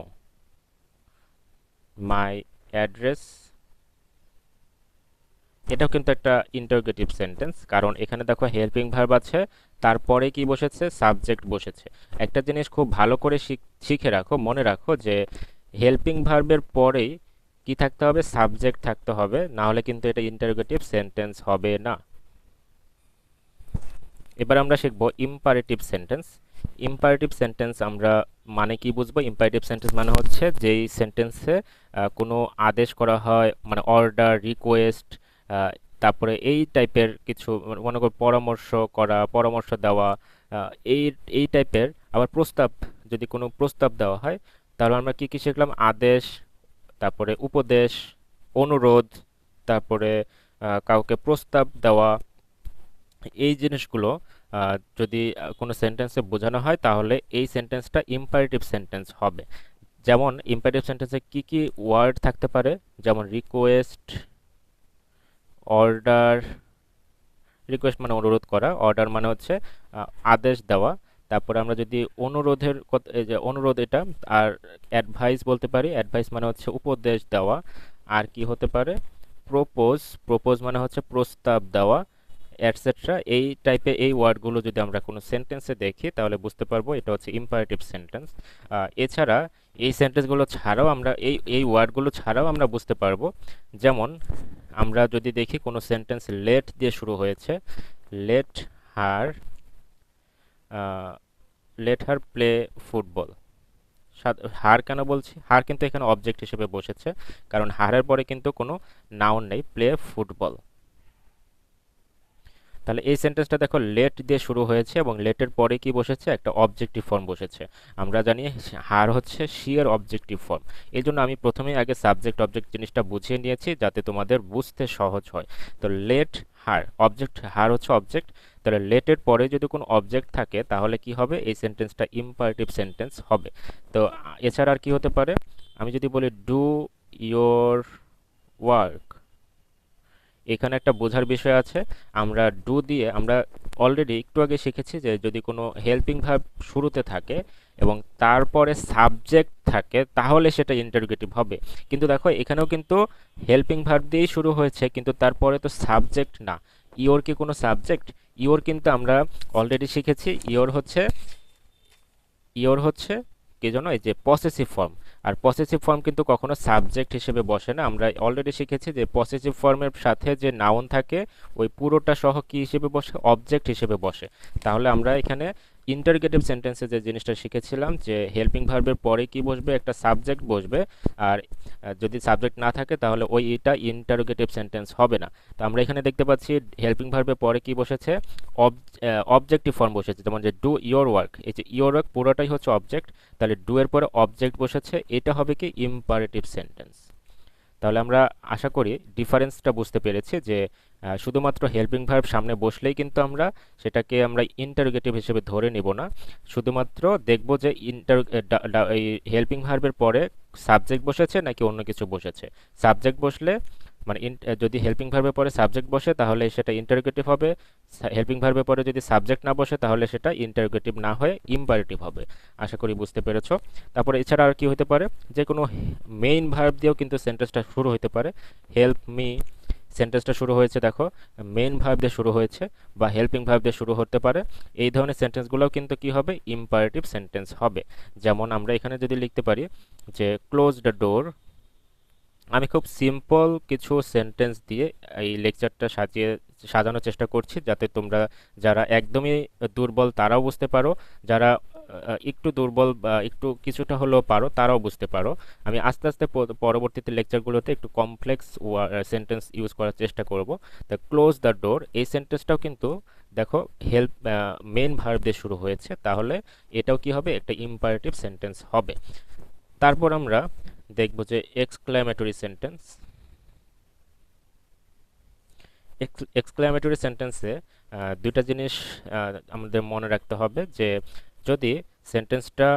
my address, এটাও কিন্তু একটা ইন্টারোগেটিভ সেন্টেন্স, কারণ এখানে দেখো হেল্পিং ভার্ব আছে, তারপরে কি বসেছে? সাবজেক্ট বসেছে। একটা জিনিস খুব ভালো করে শিখে রাখো, মনে রাখো যে হেল্পিং ভার্বের পরেই কি থাকতে হবে? সাবজেক্ট থাকতে হবে, না হলে কিন্তু এটা ইন্টারোগেটিভ সেন্টেন্স হবে না। এবার আমরা শিখবো ইম্পারেটিভ সেন্টেন্স। ইম্পারেটিভ সেন্টেন্স আমরা মানে কি বুঝবো? ইম্পারেটিভ সেন্টেন্স মানে হচ্ছে যেই সেন্টেন্সে কোনো আদেশ করা হয়, মানে অর্ডার, রিকোয়েস্ট, তারপরে এই টাইপের কিছু, মনে করো পরামর্শ করা, পরামর্শ দেওয়া, এই এই টাইপের। আবার প্রস্তাব, যদি কোনো প্রস্তাব দেওয়া হয়, তাহলে আমরা কি কি শিখলাম? আদেশ, তারপরে উপদেশ, অনুরোধ, তারপরে কাউকে প্রস্তাব দেওয়া। এই জিনিসগুলো যদি কোনো সেন্টেন্সে বোঝানো হয়, তাহলে এই সেন্টেন্সটা ইম্পারেটিভ সেন্টেন্স হবে। যেমন ইম্পারেটিভ সেন্টেন্সে কি কি ওয়ার্ড থাকতে পারে? যেমন রিকোয়েস্ট, অর্ডার, রিকোয়েস্ট মানে অনুরোধ করা, অর্ডার মানে হচ্ছে আদেশ দেওয়া। তারপরে আমরা যদি অনুরোধের এই যে অনুরোধ এটা, আর অ্যাডভাইস বলতে পারি, অ্যাডভাইস মানে হচ্ছে উপদেশ দেওয়া। আর কি হতে পারে? প্রপোজ, প্রপোজ মানে হচ্ছে প্রস্তাব দেওয়া, এটসেট্রা। এই টাইপের এই ওয়ার্ডগুলো যদি আমরা কোনো সেন্টেন্সে দেখি, তাহলে বুঝতে পারবো এটা হচ্ছে ইম্পারেটিভ সেন্টেন্স। এছাড়া এই সেন্টেন্সগুলো ছাড়াও আমরা এই ওয়ার্ডগুলো ছাড়াও আমরা বুঝতে পারবো। যেমন আমরা যদি দেখি কোনো সেন্টেন্স লেট দিয়ে শুরু হয়েছে, let her let her play football. Her কেন বলছি? হার কিন্তু এখানে অবজেক্ট হিসেবে বসেছে, কারণ হারের পরে কিন্তু কোনো নাউন নেই, প্লে ফুটবল। তাহলে এই সেন্টেন্সটা দেখো লেট দিয়ে শুরু হয়েছে এবং লেটের পরে কি বসেছে, একটা অবজেক্টিভ ফর্ম বসেছে। আমরা জানি হার হচ্ছে শি এর অবজেক্টিভ ফর্ম। এই জন্য আমি প্রথমেই আগে সাবজেক্ট অবজেক্ট জিনিসটা বুঝিয়ে নিয়েছি যাতে তোমাদের বুঝতে সহজ হয়। তো লেট হার অবজেক্ট, হার হচ্ছে অবজেক্ট। তাহলে লেটের পরে যদি কোনো অবজেক্ট থাকে তাহলে কি হবে, এই সেন্টেন্সটা ইম্পারেটিভ সেন্টেন্স হবে। তো এছাড়া আর কি হতে পারে, আমি যদি বলি ডু ইয়োর ওয়ার্ক, এখানে একটা বোঝার বিষয় আছে। আমরা ডু দিয়ে আমরা অলরেডি একটু আগে শিখেছি যে যদি কোনো হেল্পিং ভার্ব শুরুতে থাকে এবং তারপরে সাবজেক্ট থাকে তাহলে সেটা ইন্টারোগেটিভ হবে। কিন্তু দেখো এখানেও কিন্তু হেল্পিং ভার্ব দিয়েই শুরু হয়েছে, কিন্তু তারপরে তো সাবজেক্ট না। ইওর কি কোনো সাবজেক্ট? ইওর কিন্তু আমরা অলরেডি শিখেছি ইওর হচ্ছে কি জানো, এই যে পসেসিভ ফর্ম। আর পসেসিভ ফর্ম কিন্তু কখনো সাবজেক্ট হিসেবে বসে না। আমরা অলরেডি শিখেছি যে পসেসিভ ফর্মের সাথে যে নাউন থাকে ওই পুরোটা সহ কি হিসেবে বসে, অবজেক্ট হিসেবে বসে। তাহলে আমরা এখানে ইন্টারগেটিভ সেন্টেন্সে যে জিনিসটা শিখেছিলাম যে হেল্পিং ভার্বের পরে কি বসবে, একটা সাবজেক্ট বসবে। আর যদি সাবজেক্ট না থাকে তাহলে এটা ইন্টারোগেটিভ সেন্টেন্স হবে না। তো আমরা এখানে দেখতে পাচ্ছি হেল্পিং ভার্বের পরে কি বসেছে, অবজেক্টিভ ফর্ম বসেছে। যেমন যে ডু ইয়োর ওয়ার্ক, এই যে ইয়োর ওয়ার্ক পুরোটাই হচ্ছে অবজেক্ট। তাহলে ডু এর পরে অবজেক্ট বসেছে, এটা হবে কি ইম্পারেটিভ সেন্টেন্স। তাহলে আমরা আশা করি ডিফারেন্সটা বুঝতে পেরেছি যে শুধুমাত্র হেল্পিং ভার্ব সামনে বসলেই কিন্তু আমরা সেটাকে আমরা ইন্টারোগেটিভ হিসেবে ধরে নিব না। শুধুমাত্র দেখব যে এই হেল্পিং ভার্বের পরে সাবজেক্ট বসেছে নাকি অন্য কিছু বসেছে। সাবজেক্ট বসলে মানে যদি হেল্পিং ভার্বের পরে সাবজেক্ট বসে তাহলে সেটা ইন্টারোগেটিভ হবে। হেল্পিং ভার্বের পরে যদি সাবজেক্ট না বসে তাহলে সেটা ইন্টারোগেটিভ না হয়ে ইম্পারেটিভ হবে। আশা করি বুঝতে পেরেছো। তারপরে এছাড়া আর কি হতে পারে, যে কোনো মেইন ভার্ব দিয়েও কিন্তু সেন্টেন্সটা শুরু হতে পারে। হেল্প মি, সেন্টেন্সটা শুরু হয়েছে দেখো মেইন ভার্ব দিয়ে শুরু হয়েছে বা হেল্পিং ভার্ব দিয়ে শুরু হতে পারে। এই ধরনের সেন্টেন্সগুলোও কিন্তু কি হবে, ইম্পারেটিভ সেন্টেন্স হবে। যেমন আমরা এখানে যদি লিখতে পারি যে ক্লোজ দ্য ডোর। আমি খুব সিম্পল কিছু সেন্টেন্স দিয়ে এই লেকচারটা সাজানোর চেষ্টা করছি যাতে তোমরা যারা একদমই দুর্বল তারাও বুঝতে পারো, যারা একটু দুর্বল বা একটু কিছুটা হলেও পারো তারাও বুঝতে পারো। আমি আস্তে আস্তে পরবর্তীতে লেকচারগুলোতে একটু কমপ্লেক্স সেন্টেন্স ইউজ করার চেষ্টা করব। তা ক্লোজ দ্য ডোর এই সেন্টেন্সটাও কিন্তু দেখো হেল্প মেন ভার্ব দিয়ে শুরু হয়েছে, তাহলে এটাও কি হবে, একটা ইম্পারেটিভ সেন্টেন্স হবে। তারপর আমরা দেখব যে এক্সক্লামেটরি সেন্টেন্স। এক্সক্লামেটরি সেন্টেন্সে দুইটা জিনিস আমাদের মনে রাখতে হবে যে যদি সেন্টেন্সটা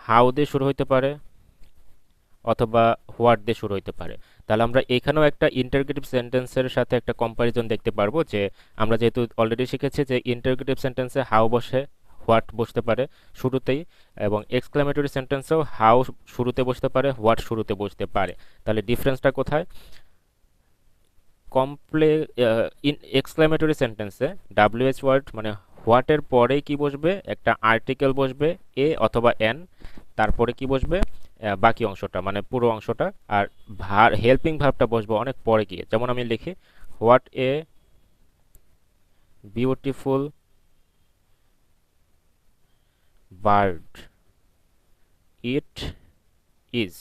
হাউ দিয়ে শুরু হইতে পারে অথবা হোয়াট দিয়ে শুরু হইতে পারে, তাহলে আমরা এখানেও একটা ইন্টারগেটিভ সেন্টেন্সের সাথে একটা কম্প্যারিজন দেখতে পারবো। যে আমরা যেহেতু অলরেডি শিখেছি যে ইন্টারগেটিভ সেন্টেন্সে হাউ বসে, হোয়াট বসতে পারে শুরুতেই, এবং এক্সক্লামেটরি সেন্টেন্সেও হাউ শুরুতে বসতে পারে, হোয়াট শুরুতে বসতে পারে। তাহলে ডিফারেন্সটা কোথায়? এক্সক্লামেটরি সেন্টেন্সে ডাব্লিউএইচ ওয়ার্ড মানে হোয়াটের পরে কি বসবে, একটা আর্টিকেল বসবে এ অথবা এন, তারপরে কি বসবে, বাকি অংশটা মানে পুরো অংশটা। আর হেল্পিং ভার্বটা বসবে অনেক পরে গিয়ে। যেমন আমি লিখি what a beautiful bird it is,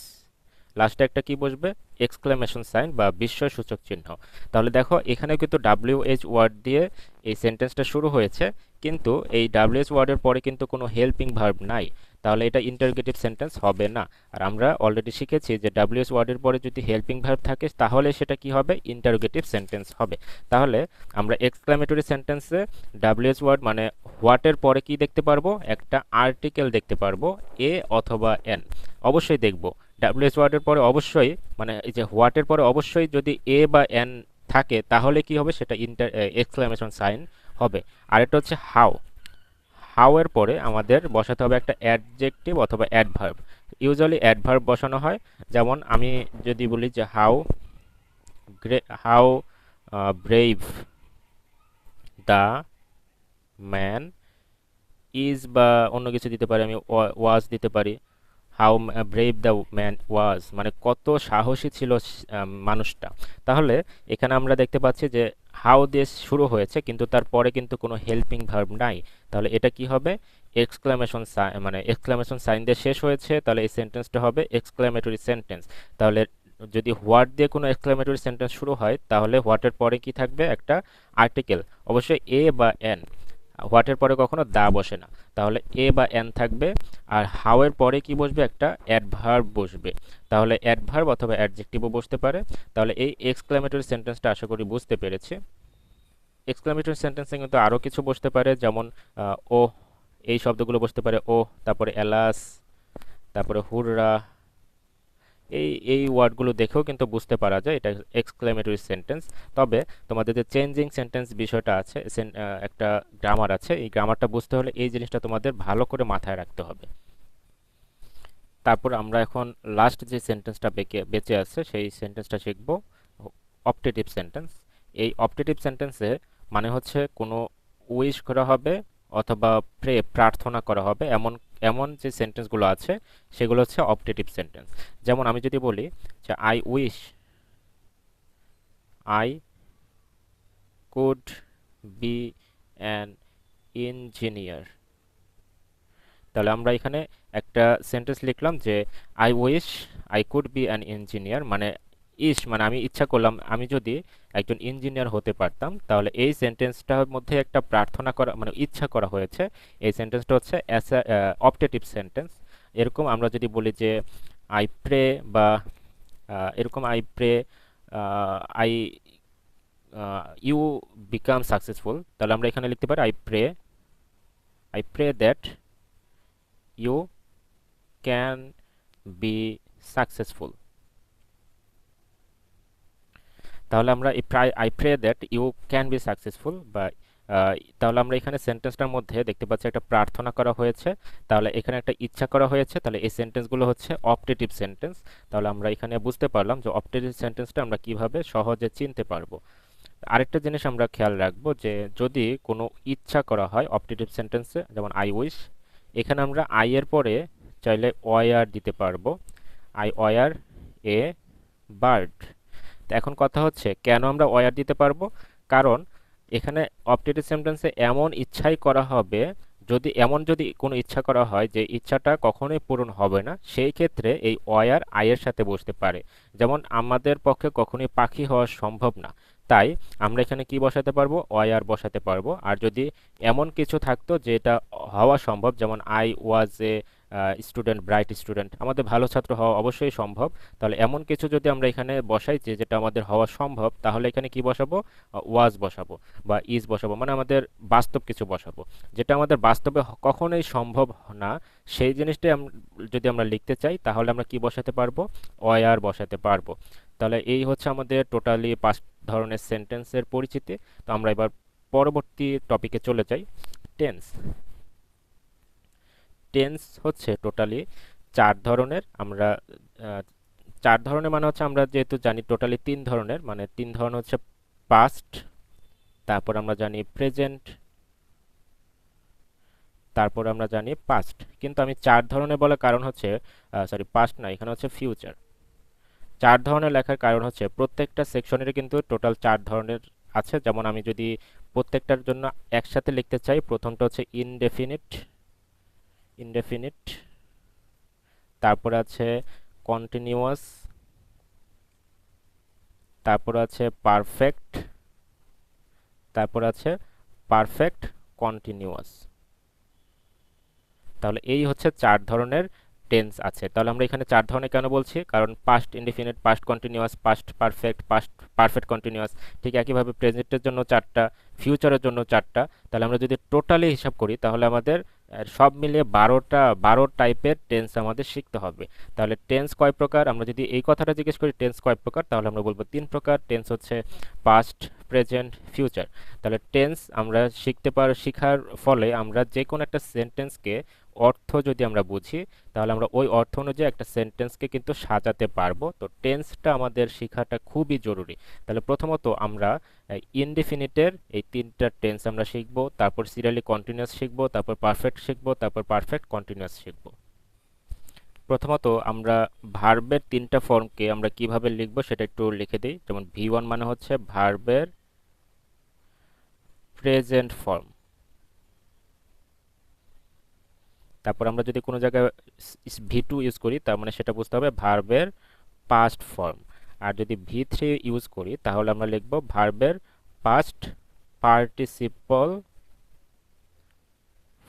লাস্টে একটা কি বসবে, এক্সক্লামেশন সাইন বা বিস্ময়সূচক চিহ্ন। তাহলে দেখো এখানে কিন্তু ডাব্লিউএইচ ওয়ার্ড দিয়ে এই সেন্টেন্সটা শুরু হয়েছে, কিন্তু এই ডাব্লিউএইচ ওয়ার্ডের পরে কিন্তু কোনো হেল্পিং ভার্ব নাই, তাহলে এটা ইন্টারগেটিভ সেন্টেন্স হবে না। আর আমরা অলরেডি শিখেছি যে ডাব্লিউএইচ ওয়ার্ডের পরে যদি হেল্পিং ভার্ব থাকে তাহলে সেটা কি হবে, ইন্টারগেটিভ সেন্টেন্স হবে। তাহলে আমরা এক্সক্লামেটরি সেন্টেন্সে ডাব্লিউএইচ ওয়ার্ড মানে হোয়াটের পরে কি দেখতে পারবো, একটা আর্টিকেল দেখতে পারবো এ অথবা এন, অবশ্যই দেখব। ডাব্লিউএইচ ওয়ার্ডের পরে অবশ্যই মানে এই যে হোয়াটের পরে অবশ্যই যদি এ বা এন থাকে তাহলে কি হবে, সেটা এক্সক্লামেশন সাইন হবে। আরেকটা হচ্ছে হাউ। হাউ এর পরে আমাদের বসাতে হবে একটা অ্যাডজেক্টিভ অথবা অ্যাডভার্ব। ইউজুয়ালি অ্যাডভার্ব বসানো হয়। যেমন আমি যদি বলি যে how brave the man is, বা অন্য কিছু দিতে পারি, আমি ওয়াজ দিতে পারি। How brave the man was মানে কত সাহসী ছিল মানুষটা। তাহলে এখানে আমরা দেখতে পাচ্ছি যে হাউ দিয়ে শুরু হয়েছে কিন্তু তারপরে কিন্তু কোনো হেল্পিং ভার্ব নাই, তাহলে এটা কি হবে, এক্সক্লামেশন সাইন মানে এক্সক্লামেশন সাইন দিয়ে শেষ হয়েছে, তাহলে এই সেন্টেন্সটা হবে এক্সক্লামেটরি সেন্টেন্স। তাহলে যদি হোয়াট দিয়ে কোনো এক্সক্লেমেটরি সেন্টেন্স শুরু হয় তাহলে হোয়াটের পরে কি থাকবে, একটা আর্টিকেল, অবশ্যই এ বা এন। হোয়াটের পরে কখনো দা বসে না, তাহলে এ বা এন থাকবে। আর হাউ এর পরে কি বসবে, একটা অ্যাডভার্ব বসবে, তাহলে অ্যাডভার্ব অথবা অ্যাডজেক্টিভও বসতে পারে। তাহলে এই এক্সক্লেমেটরি সেন্টেন্সটা আশা করি বুঝতে পেরেছি। এক্সক্লেমেটরি সেন্টেন্সে কিন্তু আরও কিছু বসতে পারে, যেমন ও, এই শব্দগুলো বসতে পারে, ও, তারপরে এলাস, তারপরে হুররা। এই ওয়ার্ডগুলো দেখেও কিন্তু বুঝতে পারা যায় এটা এক্সক্লেমেটরি সেন্টেন্স। তবে তোমাদের যে চেঞ্জিং সেন্টেন্স বিষয়টা আছে, একটা গ্রামার আছে, এই গ্রামারটা বুঝতে হলে এই জিনিসটা তোমাদের ভালো করে মাথায় রাখতে হবে। তারপর আমরা এখন লাস্ট যে সেন্টেন্সটা বেঁচে আছে সেই সেন্টেন্সটা শিখব, অপটেটিভ সেন্টেন্স। এই অপটেটিভ সেন্টেন্সে মানে হচ্ছে কোনো উইশ করা হবে অথবা প্রার্থনা করা হবে, এমন এমন যে সেন্টেন্সগুলো আছে সেগুলো হচ্ছে অপটেটিভ সেন্টেন্স। যেমন আমি যদি বলি যে I wish I could be an engineer, তাহলে আমরা এখানে একটা সেন্টেন্স লিখলাম যে I wish I could be an engineer, মানে মানে আমি ইচ্ছা করলাম আমি যদি একজন ইঞ্জিনিয়ার হতে পারতাম। তাহলে এই সেন্টেন্সটার মধ্যে একটা প্রার্থনা করা মানে ইচ্ছা করা হয়েছে, এই সেন্টেন্সটা হচ্ছে অপটেটিভ সেন্টেন্স। এরকম আমরা যদি বলি যে আই প্রে, বা এরকম I pray I you become successful, তাহলে আমরা এখানে লিখতে পারি I pray that you can be successful. তাহলে আমরা I pray that you can be successful, বা তাহলে আমরা এখানে সেন্টেন্সটার মধ্যে দেখতে পাচ্ছি একটা প্রার্থনা করা হয়েছে, তাহলে এখানে একটা ইচ্ছা করা হয়েছে, তাহলে এই সেন্টেন্সগুলো হচ্ছে অপটেটিভ সেন্টেন্স। তাহলে আমরা এখানে বুঝতে পারলাম যে অপটেটিভ সেন্টেন্সটা আমরা কিভাবে সহজে চিনতে পারবো। আরেকটা জিনিস আমরা খেয়াল রাখবো যে যদি কোনো ইচ্ছা করা হয় অপটেটিভ সেন্টেন্সে, যেমন আই উইশ, এখানে আমরা আই এর পরে চাইলে ওয়ার দিতে পারবো, আই ওয়ার এ বার্ড। তো এখন কথা হচ্ছে কেন আমরা ওয়ার দিতে পারবো, কারণ এখানে অপটেটিভ সেন্টেন্সে এমন ইচ্ছাই করা হবে, যদি কোনো ইচ্ছা করা হয় যে ইচ্ছাটা কখনোই পূরণ হবে না, সেই ক্ষেত্রে এই ওয়ার আয়ের সাথে বসতে পারে। যেমন আমাদের পক্ষে কখনোই পাখি হওয়া সম্ভব না, তাই আমরা এখানে কি বসাতে পারবো, ওয়ার বসাতে পারবো। আর যদি এমন কিছু থাকতো যেটা হওয়া সম্ভব, যেমন I was a student, bright student, আমাদের ভালো ছাত্র হওয়া অবশ্যই সম্ভব, তাহলে এমন কিছু যদি আমরা এখানে বসাই যেটা আমাদের হওয়া সম্ভব, তাহলে এখানে কি বসাবো, ওয়াজ বসাবো বা ইজ বসাবো, মানে আমাদের বাস্তব কিছু বসাবো। যেটা আমাদের বাস্তবে কখনোই সম্ভব না, সেই জিনিসটাই যদি আমরা লিখতে চাই তাহলে আমরা কি বসাতে পারবো, ওয়ার বসাতে পারবো। তাহলে এই হচ্ছে আমাদের টোটালি 5 ধরনের সেন্টেন্সের পরিচিতি। তো আমরা এবার পরবর্তী টপিকে চলে যাই, টেন্স। টেন্স হচ্ছে টোটালি 4 ধরনের। আমরা 4 ধরনের মানে হচ্ছে আমরা যেহেতু জানি টোটালি 3 ধরনের, মানে 3 ধরনের হচ্ছে পাস্ট, তারপর আমরা জানি প্রেজেন্ট, তারপর আমরা জানি পাস্ট। কিন্তু আমি 4 ধরনের বলার কারণ হচ্ছে, সরি পাস্ট না, এখানে হচ্ছে ফিউচার। 4 ধরনের লেখার কারণ হচ্ছে প্রত্যেকটা সেকশনের কিন্তু টোটাল 4 ধরনের আছে। যেমন আমি যদি প্রত্যেকটার জন্য একসাথে লিখতে চাই, প্রথমটা হচ্ছে ইনডেফিনিট, ইনডেফিনিট, তারপর আছে কন্টিনিউয়াস, তারপর আছে পারফেক্ট, তারপর আছে পারফেক্ট কন্টিনিউয়াস। তাহলে এই হচ্ছে 4 ধরনের টেন্স আছে। তাহলে আমরা এখানে 4 ধরনের কেন বলছি, কারণ past indefinite, past continuous, past perfect, past perfect continuous, ঠিক একইভাবে প্রেজেন্টের জন্য 4টা, ফিউচারের জন্য 4টা। তাহলে আমরা যদি টোটালি হিসাব করি তাহলে আমাদের সব মিলিয়ে 12 টাইপের টেন্স আমাদের শিখতে হবে। তাহলে টেন্স কয় প্রকার, আমরা যদি এই কথাটা জিজ্ঞেস করি টেন্স কয় প্রকার, তাহলে আমরা বলবো 3 প্রকার। টেন্স হচ্ছে পাস্ট, প্রেজেন্ট, ফিউচার। তাহলে টেন্স আমরা শিখার ফলে আমরা যে কোনো একটা সেন্টেন্সকে অর্থ যদি আমরা বুঝি তাহলে আমরা ওই অর্থ অনুযায়ী একটা সেন্টেন্সকে কিন্তু সাজাতে পারবো। তো টেন্সটা আমাদের শেখাটা খুবই জরুরি। তাহলে প্রথমত আমরা ইনডিফিনিটের এই 3টা টেন্স আমরা শিখবো, তারপর সিরিয়ালি কন্টিনিউয়াস শিখবো, তারপর পারফেক্ট শিখবো, তারপর পারফেক্ট কন্টিনিউয়াস শিখবো। প্রথমত আমরা ভার্বের 3টা ফর্মকে আমরা কিভাবে লিখবো সেটা একটু লিখে দিই। যেমন V1 মানে হচ্ছে ভার্বের প্রেজেন্ট ফর্ম, তারপর আমরা যদি কোনো জায়গায় V2 ইউজ করি তার মানে সেটা বুঝতে হবে ভার্বের পাস্ট ফর্ম। আর যদি ভি3 ইউজ করি তাহলে আমরা লিখব ভার্বের পাস্ট পার্টিসিপল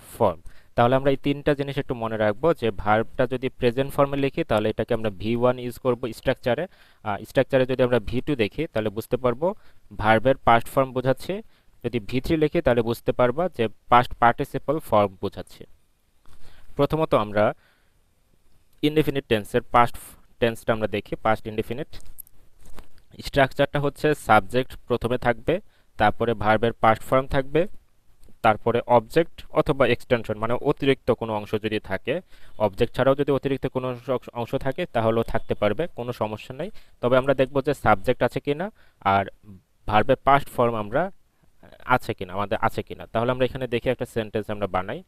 ফর্ম। তাহলে আমরা এই তিনটা জিনিস একটু মনে রাখবো যে ভার্বটা যদি প্রেজেন্ট ফর্মে লিখি তাহলে এটাকে আমরা ভি1 ইউজ করব স্ট্রাকচারে, স্ট্রাকচারে যদি আমরা ভি2 দেখি তাহলে বুঝতে পারবো ভার্বের পাস্ট ফর্ম বোঝাচ্ছে, যদি ভি3 লিখি তাহলে বুঝতে পারবা যে পাস্ট পার্টিসিপল ফর্ম বোঝাচ্ছে। প্রথমত আমরা ইনডেফিনিট টেন্সের পাস্ট টেন্সটা আমরা দেখি। পাস্ট ইনডেফিনিট স্ট্রাকচারটা হচ্ছে সাবজেক্ট প্রথমে থাকবে, তারপরে ভার্বের পাস্ট ফর্ম থাকবে, তারপরে অবজেক্ট অথবা এক্সটেনশন মানে অতিরিক্ত কোনো অংশ যদি থাকে, অবজেক্ট ছাড়াও যদি অতিরিক্ত কোনো অংশ থাকে তাহলেও থাকতে পারবে, কোনো সমস্যা নেই। তবে আমরা দেখব যে সাবজেক্ট আছে কিনা আর ভার্বের পাস্ট ফর্ম আমরা আছে কিনা, আমাদের আছে কিনা। তাহলে আমরা এখানে দেখি একটা সেন্টেন্স আমরা বানাই।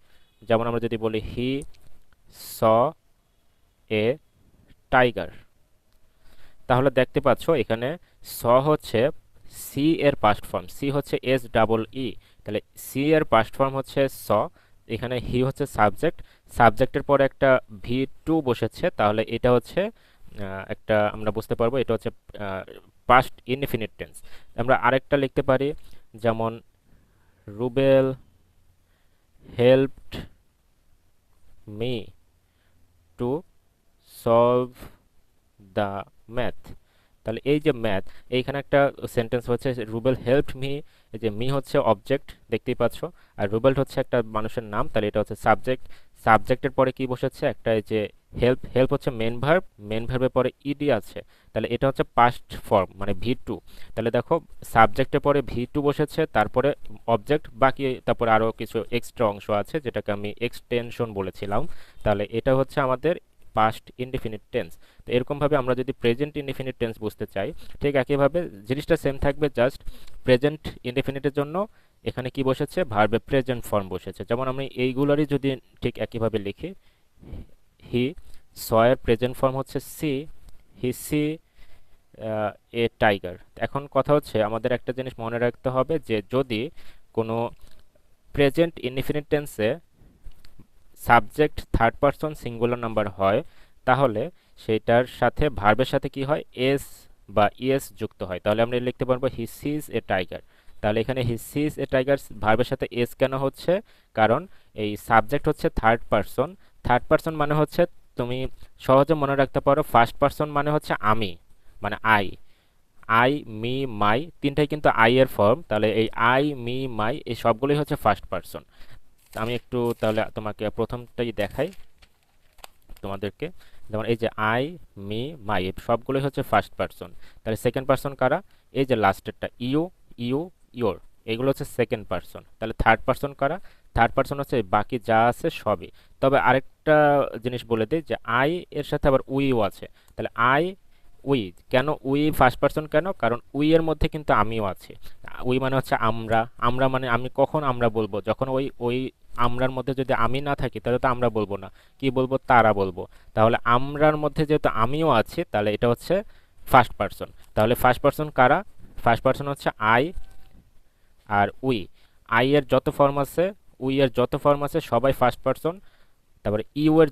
যেমন আমরা যদি বলি হি স এ টাইগার, তাহলে দেখতে পাচ্ছ এখানে স হচ্ছে সি এর পাস্ট ফর্ম, সি হচ্ছে এস ডাবল ই, তাহলে সি এর পাস্ট ফর্ম হচ্ছে স। এখানে হি হচ্ছে সাবজেক্ট, সাবজেক্টের পরে একটা ভি2 বসেছে, তাহলে এটা হচ্ছে একটা আমরা বুঝতে পারবো এটা হচ্ছে পাস্ট ইনডিফিনিট টেন্স। আমরা আরেকটা লিখতে পারি, যেমন Rubel helped me to solve the math. তাহলে এই যে ম্যাথ, এইখানে একটা সেন্টেন্স হচ্ছে রুবেল হেল্পড মি, এই যে মি হচ্ছে অবজেক্ট দেখতেই পাচ্ছ, আর রুবেল হচ্ছে একটা মানুষের নাম, তাহলে এটা হচ্ছে সাবজেক্ট। সাবজেক্টের পরে কি বসেছে, একটা এই যে হেল্প, হেল্প হচ্ছে মেন ভার্ব, মেন ভার্বের পরে ইডি আছে, তাহলে এটা হচ্ছে পাস্ট ফর্ম মানে ভি2। তাহলে দেখো সাবজেক্টের পরে ভি2 বসেছে, তারপরে অবজেক্ট, বাকি তারপরে আরও কিছু এক্সট্রা অংশ আছে যেটাকে আমি এক্সটেনশন বলেছিলাম। তাহলে এটা হচ্ছে আমাদের পাস্ট ইনডিফিনিট টেন্স। তো এরকমভাবে আমরা যদি প্রেজেন্ট ইনডিফিনিট টেন্স বুঝতে চাই, ঠিক একইভাবে জিনিসটা সেম থাকবে, জাস্ট প্রেজেন্ট ইনডিফিনিটের জন্য এখানে কি বসেছে, ভার্বে প্রেজেন্ট ফর্ম বসেছে। যেমন আমি এইগুলোরই যদি ঠিক একইভাবে লিখি, হি স এর প্রেজেন্ট ফর্ম হচ্ছে see, he see a tiger. এখন কথা হচ্ছে আমাদের একটা জিনিস মনে রাখতে হবে যে যদি কোনো প্রেজেন্ট ইনডিফিনিট টেন্সে subject third person singular number হয় তাহলে সেটার সাথে ভার্বের সাথে কি হয়, এস বা ইএস যুক্ত হয়। তাহলে আমরা লিখতে পারবো হি সিজ এ টাইগার। তাহলে এখানে হি সিজ এ টাইগার ভার্বের সাথে এস কেন হচ্ছে, কারণ এই সাবজেক্ট হচ্ছে থার্ড পারসন, থার্ড পারসন মানে হচ্ছে তুমি সহজে মনে রাখতে পারো ফার্স্ট পারসন মানে হচ্ছে আমি, মানে আই, আই মি মাই তিনটাই কিন্তু আই এর ফর্ম, তাহলে এই আই মি মাই এই সবগুলোই হচ্ছে ফার্স্ট পারসন। আমি একটু তাহলে তোমাকে প্রথমটাই দেখাই তোমাদেরকে, যেমন এই যে আই মি মাই সবগুলোই হচ্ছে ফার্স্ট পারসন। তাহলে সেকেন্ড পারসন কারা, এই যে লাস্টেরটা ইউ ইউ ইয়োর, এগুলো হচ্ছে সেকেন্ড পারসন। তাহলে থার্ড পারসন কারা, থার্ড পারসন হচ্ছে বাকি যা আছে সবই। তবে আরেকটা জিনিস বলে দিই যে আই এর সাথে আবার উইও আছে, তাহলে আই উই, কেন উই ফার্স্ট পারসন কেন, কারণ উই এর মধ্যে কিন্তু আমিও আছে। উই মানে হচ্ছে আমরা, আমরা মানে আমি কখন আমরা বলবো, যখন ওই ওই আমরার মধ্যে যদি আমি না থাকি তাহলে তো আমরা বলবো না, কি বলবো, তারা বলবো। তাহলে আমরার মধ্যে যেহেতু আমিও আছি তাহলে এটা হচ্ছে ফার্স্ট পারসন। তাহলে ফার্স্ট পারসন কারা, ফার্স্ট পারসন হচ্ছে আই আর উই, আই এর যত ফর্ম আছে, উই এর যত ফর্ম আছে সবাই ফার্স্ট পারসন, তারপরে ইউ এর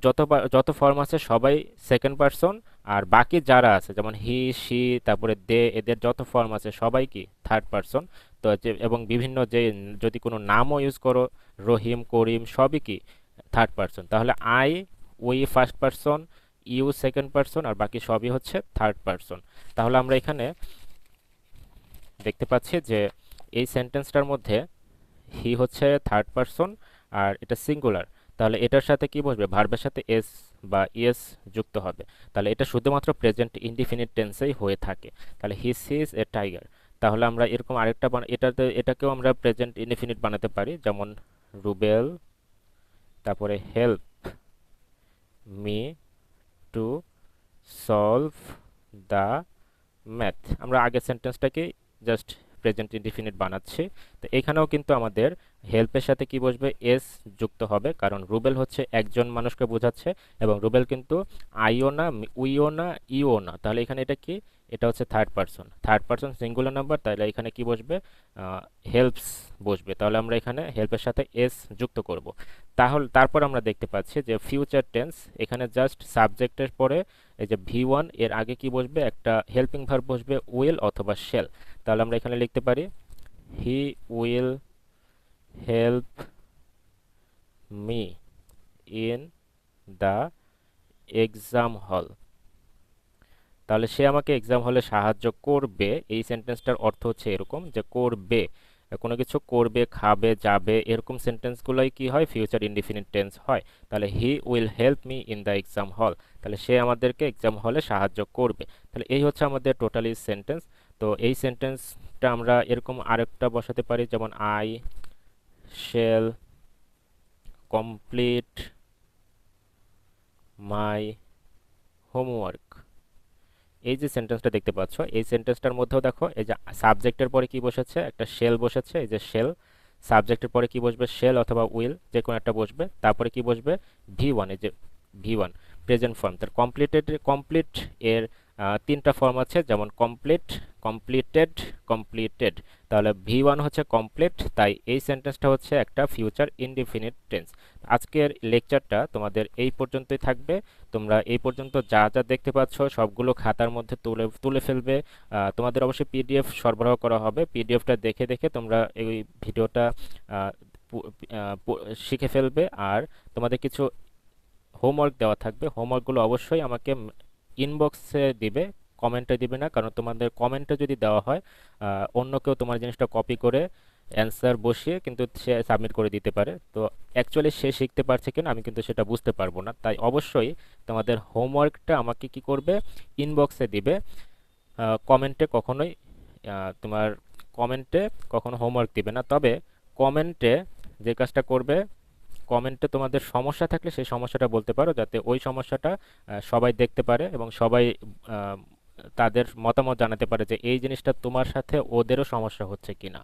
যত ফর্ম আছে সবাই সেকেন্ড পারসন, আর বাকি যারা আছে যেমন হি সি তারপরে দে এদের যত ফর্ম আছে সবাই কি থার্ড পারসন। তো যে এবং বিভিন্ন যে যদি কোনো নামও ইউজ করো, রহিম করিম সবই কি থার্ড পারসন। তাহলে I we first person, you second person, আর বাকি সবই হচ্ছে থার্ড পারসন। তাহলে আমরা এখানে দেখতে পাচ্ছি যে এই সেন্টেন্সটার মধ্যে হি হচ্ছে থার্ড পারসন আর এটা সিঙ্গুলার, তাহলে এটার সাথে কি বসবে, ভার্বের সাথে এস বা ইএস যুক্ত হবে। তাহলে এটা শুধুমাত্র প্রেজেন্ট ইনডিফিনিট টেন্সেই হয়ে থাকে। তাহলে হি সিজ এ টাইগার। তাহলে আমরা এরকম আরেকটা এটাকেও আমরা প্রেজেন্ট ইনডিফিনিট বানাতে পারি, যেমন রুবেল তারপরে help me to solve the math. আমরা আগের সেন্টেন্সটাকে জাস্ট প্রেজেন্ট ইনডিফিনিট বানাচ্ছি। তো এখানেও কিন্তু আমাদের হেল্পের সাথে কি বসবে, এস যুক্ত হবে, কারণ রুবেল হচ্ছে একজন মানুষকে বোঝাচ্ছে এবং রুবেল কিন্তু আইও না উইও না ইও না, তাহলে এখানে এটা কি, এটা হচ্ছে থার্ড পারসন সিঙ্গুলার নাম্বার, তাহলে এখানে কি বসবে? হেল্পস বসবে। তাহলে আমরা এখানে হেল্পের সাথে এস যুক্ত করব। তাহলে তারপর আমরা দেখতে পাচ্ছি যে ফিউচার টেন্স, এখানে জাস্ট সাবজেক্টের পরে এই যে V1 এর আগে কি বসবে? একটা হেল্পিং ভার্ব বসবে, উইল অথবা শেল। তাহলে আমরা এখানে লিখতে পারি he will help me in the exam হল। তাহলে সে আমাকে এক্সাম হলে সাহায্য করবে। এই সেন্টেন্সটার অর্থ হচ্ছে এরকম যে করবে, কোনো কিছু করবে, খাবে, যাবে, এরকম সেন্টেন্সগুলোই কি হয়? ফিউচার ইনডিফিনিট টেন্স হয়। তাহলে he will help me in the exam হল, তাহলে সে আমাদেরকে এক্সাম হলে সাহায্য করবে। তাহলে এই হচ্ছে আমাদের টোটালি সেন্টেন্স। তো এই সেন্টেন্সটা আমরা এরকম আরেকটা বসাতে পারি, যেমন I shall complete my homework. এই যে সেন্টেন্সটা দেখতে পাচ্ছ, এই সেন্টেন্সটার মধ্যেও দেখো এই যে সাবজেক্টের পরে কি বসেছে? একটা শেল বসেছে, এই যে শেল। সাবজেক্টের পরে কি বসবে? শেল অথবা উইল, যে কোনো একটা বসবে। তারপরে কি বসবে? V1, এই যে V1 প্রেজেন্ট ফর্ম। তার কমপ্লিট এর তিনটা ফর্ম আছে, যেমন কমপ্লিট, কমপ্লিটেড, কমপ্লিটেড। তাহলে V1 হচ্ছে কমপ্লিট, তাই এই সেন্টেন্সটা হচ্ছে একটা ফিউচার ইনডিফিনিট টেন্স। আজকের লেকচারটা তোমাদের এই পর্যন্তই থাকবে। তোমরা এই পর্যন্ত যা যা দেখতে পাচ্ছ সবগুলো খাতার মধ্যে তুলে তুলে ফেলবে। তোমাদের অবশ্যই পিডিএফ সরবরাহ করা হবে। পিডিএফটা দেখে দেখে তোমরা এই ভিডিওটা আহ, শিখে ফেলবে। আর তোমাদের কিছু হোমওয়ার্ক দেওয়া থাকবে, হোমওয়ার্কগুলো অবশ্যই আমাকে ইনবক্সে দিবে, কমেন্টে দিবে না। কারণ তোমাদের কমেন্টে যদি দেওয়া হয়, অন্য কেউ তোমার জিনিসটা কপি করে অ্যান্সার বসিয়ে কিন্তু সে সাবমিট করে দিতে পারে। তো অ্যাকচুয়ালি সে শিখতে পারছে কিনা আমি কিন্তু সেটা বুঝতে পারবো না। তাই অবশ্যই তোমাদের হোমওয়ার্কটা আমাকে কি করবে? ইনবক্সে দিবে। কমেন্টে কখনোই তোমার কমেন্টে কখনো হোমওয়ার্ক দিবে না। তবে কমেন্টে যে কাজটা করবে, কমেন্টে তোমাদের সমস্যা থাকলে সেই সমস্যাটা বলতে পারো, যাতে ওই সমস্যাটা সবাই দেখতে পারে এবং সবাই আহ, তাদের মতামত জানাতে পারে যে এই জিনিসটা তোমার সাথে ওদেরও সমস্যা হচ্ছে কিনা।